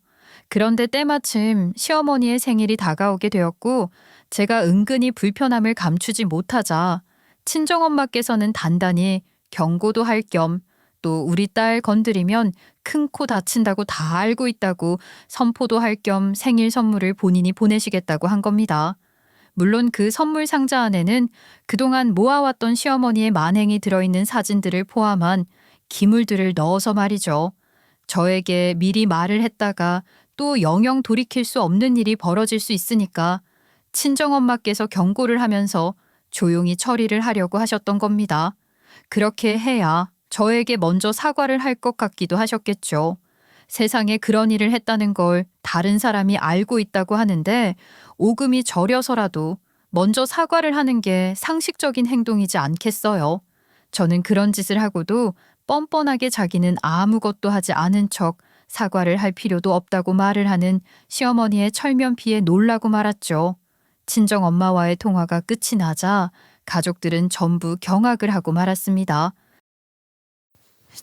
그런데 때마침 시어머니의 생일이 다가오게 되었고 제가 은근히 불편함을 감추지 못하자 친정엄마께서는 단단히 경고도 할 겸 또 우리 딸 건드리면 큰 코 다친다고 다 알고 있다고 선포도 할 겸 생일 선물을 본인이 보내시겠다고 한 겁니다. 물론 그 선물 상자 안에는 그동안 모아왔던 시어머니의 만행이 들어있는 사진들을 포함한 기물들을 넣어서 말이죠. 저에게 미리 말을 했다가 또 영영 돌이킬 수 없는 일이 벌어질 수 있으니까 친정엄마께서 경고를 하면서 조용히 처리를 하려고 하셨던 겁니다. 그렇게 해야 저에게 먼저 사과를 할 것 같기도 하셨겠죠. 세상에 그런 일을 했다는 걸 다른 사람이 알고 있다고 하는데 오금이 저려서라도 먼저 사과를 하는 게 상식적인 행동이지 않겠어요. 저는 그런 짓을 하고도 뻔뻔하게 자기는 아무것도 하지 않은 척 사과를 할 필요도 없다고 말을 하는 시어머니의 철면피에 놀라고 말았죠. 친정엄마와의 통화가 끝이 나자 가족들은 전부 경악을 하고 말았습니다.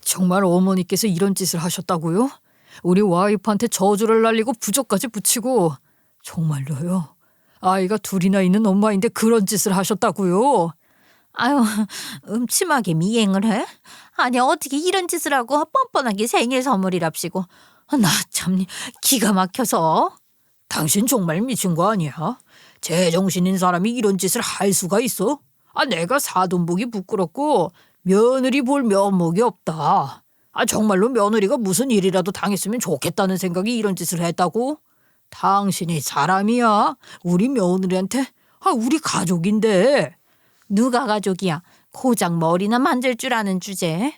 정말 어머니께서 이런 짓을 하셨다고요? 우리 와이프한테 저주를 날리고 부적까지 붙이고. 정말로요? 아이가 둘이나 있는 엄마인데 그런 짓을 하셨다고요? 아유, 음침하게 미행을 해? 아니 어떻게 이런 짓을 하고 뻔뻔하게 생일 선물이랍시고. 나 참 기가 막혀서. 당신 정말 미친 거 아니야? 제정신인 사람이 이런 짓을 할 수가 있어? 내가 사돈 보기 부끄럽고 며느리 볼 면목이 없다. 정말로 며느리가 무슨 일이라도 당했으면 좋겠다는 생각이 이런 짓을 했다고? 당신이 사람이야? 우리 며느리한테? 우리 가족인데. 누가 가족이야? 고작 머리나 만질 줄 아는 주제에.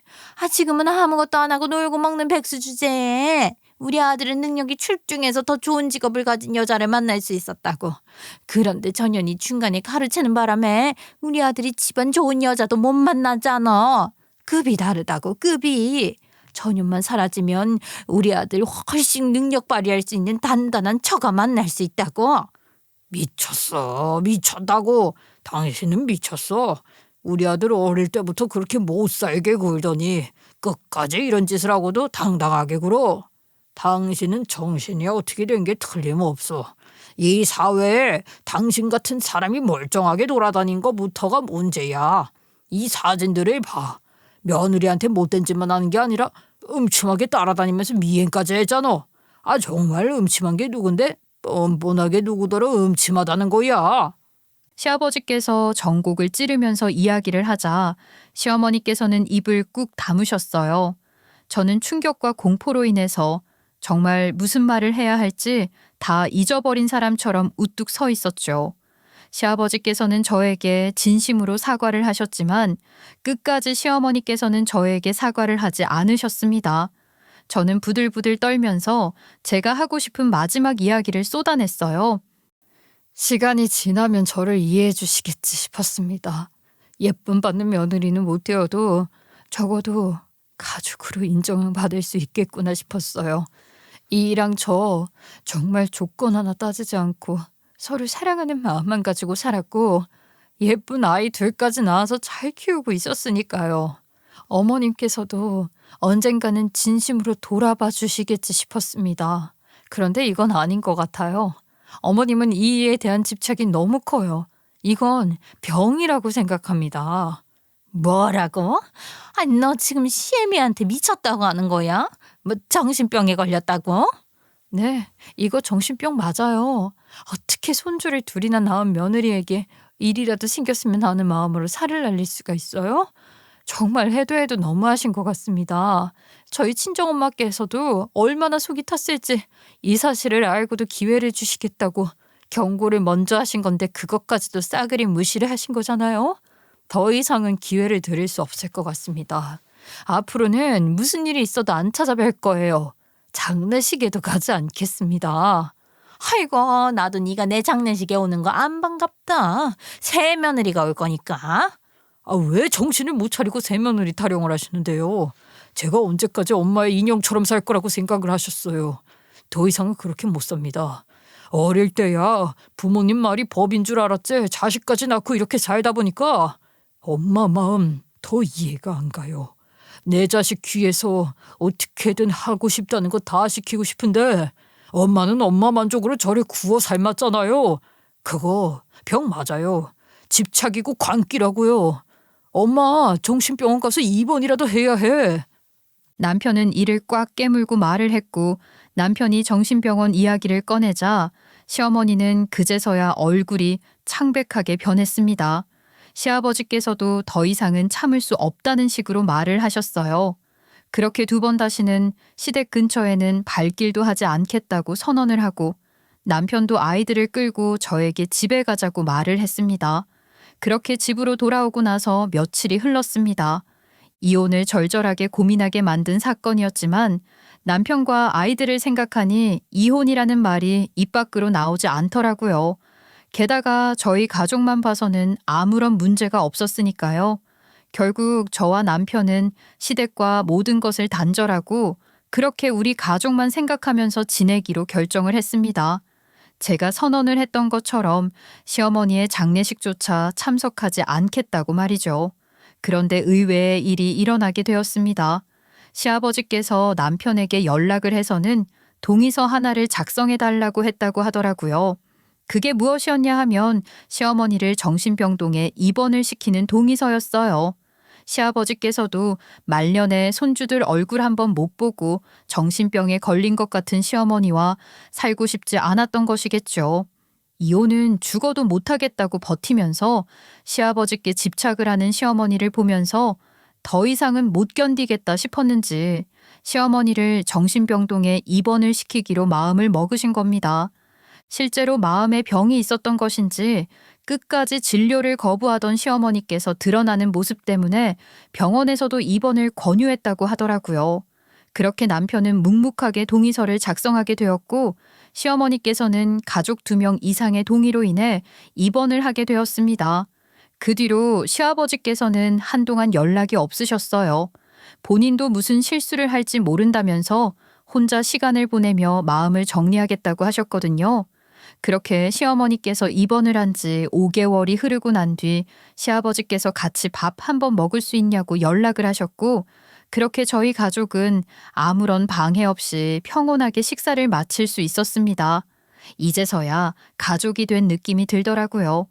지금은 아무것도 안 하고 놀고 먹는 백수 주제에. 우리 아들은 능력이 출중해서 더 좋은 직업을 가진 여자를 만날 수 있었다고. 그런데 전현이 중간에 가르치는 바람에 우리 아들이 집안 좋은 여자도 못 만나잖아. 급이 다르다고, 급이. 전현만 사라지면 우리 아들 훨씬 능력 발휘할 수 있는 단단한 처가 만날 수 있다고. 미쳤어. 미쳤다고. 당신은 미쳤어. 우리 아들 어릴 때부터 그렇게 못 살게 굴더니 끝까지 이런 짓을 하고도 당당하게 굴어. 당신은 정신이 어떻게 된 게 틀림없어. 이 사회에 당신 같은 사람이 멀쩡하게 돌아다닌 거부터가 문제야. 이 사진들을 봐. 며느리한테 못된 짓만 하는 게 아니라 음침하게 따라다니면서 미행까지 했잖아. 정말 음침한 게 누군데 뻔뻔하게 누구더러 음침하다는 거야. 시아버지께서 전곡을 찌르면서 이야기를 하자 시어머니께서는 입을 꾹 다무셨어요. 저는 충격과 공포로 인해서 정말 무슨 말을 해야 할지 다 잊어버린 사람처럼 우뚝 서 있었죠. 시아버지께서는 저에게 진심으로 사과를 하셨지만 끝까지 시어머니께서는 저에게 사과를 하지 않으셨습니다. 저는 부들부들 떨면서 제가 하고 싶은 마지막 이야기를 쏟아냈어요. 시간이 지나면 저를 이해해 주시겠지 싶었습니다. 예쁨 받는 며느리는 못 되어도 적어도 가족으로 인정받을 수 있겠구나 싶었어요. 이랑 저 정말 조건 하나 따지지 않고 서로 사랑하는 마음만 가지고 살았고 예쁜 아이 둘까지 낳아서 잘 키우고 있었으니까요. 어머님께서도 언젠가는 진심으로 돌아봐 주시겠지 싶었습니다. 그런데 이건 아닌 것 같아요. 어머님은 이 일에 대한 집착이 너무 커요. 이건 병이라고 생각합니다. 뭐라고? 너 지금 시애미한테 미쳤다고 하는 거야? 뭐 정신병에 걸렸다고? 네, 이거 정신병 맞아요. 어떻게 손주를 둘이나 낳은 며느리에게 일이라도 생겼으면 하는 마음으로 살을 날릴 수가 있어요? 정말 해도 너무하신 것 같습니다. 저희 친정엄마께서도 얼마나 속이 탔을지 이 사실을 알고도 기회를 주시겠다고 경고를 먼저 하신 건데 그것까지도 싸그리 무시를 하신 거잖아요. 더 이상은 기회를 드릴 수 없을 것 같습니다. 앞으로는 무슨 일이 있어도 안 찾아뵐 거예요. 장례식에도 가지 않겠습니다. 아이고, 나도 네가 내 장례식에 오는 거 안 반갑다. 새 며느리가 올 거니까. 왜 정신을 못 차리고 새며느리 타령을 하시는데요? 제가 언제까지 엄마의 인형처럼 살 거라고 생각을 하셨어요. 더 이상은 그렇게 못 삽니다. 어릴 때야 부모님 말이 법인 줄 알았지 자식까지 낳고 이렇게 살다 보니까 엄마 마음 더 이해가 안 가요. 내 자식 귀에서 어떻게든 하고 싶다는 거 다 시키고 싶은데 엄마는 엄마 만족으로 저를 구워 삶았잖아요. 그거 병 맞아요. 집착이고 광기라고요. 엄마 정신병원 가서 입원이라도 해야 해. 남편은 이를 꽉 깨물고 말을 했고 남편이 정신병원 이야기를 꺼내자 시어머니는 그제서야 얼굴이 창백하게 변했습니다. 시아버지께서도 더 이상은 참을 수 없다는 식으로 말을 하셨어요. 그렇게 두 번 다시는 시댁 근처에는 발길도 하지 않겠다고 선언을 하고 남편도 아이들을 끌고 저에게 집에 가자고 말을 했습니다. 그렇게 집으로 돌아오고 나서 며칠이 흘렀습니다. 이혼을 절절하게 고민하게 만든 사건이었지만 남편과 아이들을 생각하니 이혼이라는 말이 입 밖으로 나오지 않더라고요. 게다가 저희 가족만 봐서는 아무런 문제가 없었으니까요. 결국 저와 남편은 시댁과 모든 것을 단절하고 그렇게 우리 가족만 생각하면서 지내기로 결정을 했습니다. 제가 선언을 했던 것처럼 시어머니의 장례식조차 참석하지 않겠다고 말이죠. 그런데 의외의 일이 일어나게 되었습니다. 시아버지께서 남편에게 연락을 해서는 동의서 하나를 작성해달라고 했다고 하더라고요. 그게 무엇이었냐 하면 시어머니를 정신병동에 입원을 시키는 동의서였어요. 시아버지께서도 말년에 손주들 얼굴 한번 못 보고 정신병에 걸린 것 같은 시어머니와 살고 싶지 않았던 것이겠죠. 이혼은 죽어도 못하겠다고 버티면서 시아버지께 집착을 하는 시어머니를 보면서 더 이상은 못 견디겠다 싶었는지 시어머니를 정신병동에 입원을 시키기로 마음을 먹으신 겁니다. 실제로 마음에 병이 있었던 것인지 끝까지 진료를 거부하던 시어머니께서 드러나는 모습 때문에 병원에서도 입원을 권유했다고 하더라고요. 그렇게 남편은 묵묵하게 동의서를 작성하게 되었고 시어머니께서는 가족 2명 이상의 동의로 인해 입원을 하게 되었습니다. 그 뒤로 시아버지께서는 한동안 연락이 없으셨어요. 본인도 무슨 실수를 할지 모른다면서 혼자 시간을 보내며 마음을 정리하겠다고 하셨거든요. 그렇게 시어머니께서 입원을 한 지 5개월이 흐르고 난 뒤 시아버지께서 같이 밥 한 번 먹을 수 있냐고 연락을 하셨고 그렇게 저희 가족은 아무런 방해 없이 평온하게 식사를 마칠 수 있었습니다. 이제서야 가족이 된 느낌이 들더라고요.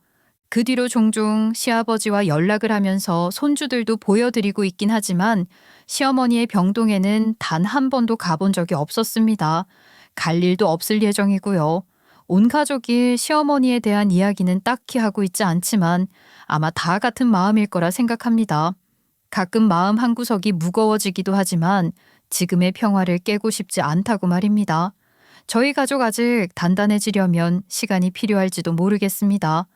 그 뒤로 종종 시아버지와 연락을 하면서 손주들도 보여드리고 있긴 하지만 시어머니의 병동에는 단 한 번도 가본 적이 없었습니다. 갈 일도 없을 예정이고요. 온 가족이 시어머니에 대한 이야기는 딱히 하고 있지 않지만 아마 다 같은 마음일 거라 생각합니다. 가끔 마음 한구석이 무거워지기도 하지만 지금의 평화를 깨고 싶지 않다고 말입니다. 저희 가족 아직 단단해지려면 시간이 필요할지도 모르겠습니다.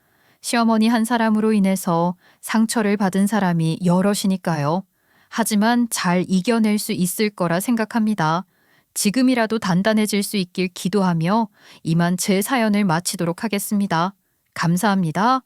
시어머니 한 사람으로 인해서 상처를 받은 사람이 여럿이니까요. 하지만 잘 이겨낼 수 있을 거라 생각합니다. 지금이라도 단단해질 수 있길 기도하며 이만 제 사연을 마치도록 하겠습니다. 감사합니다.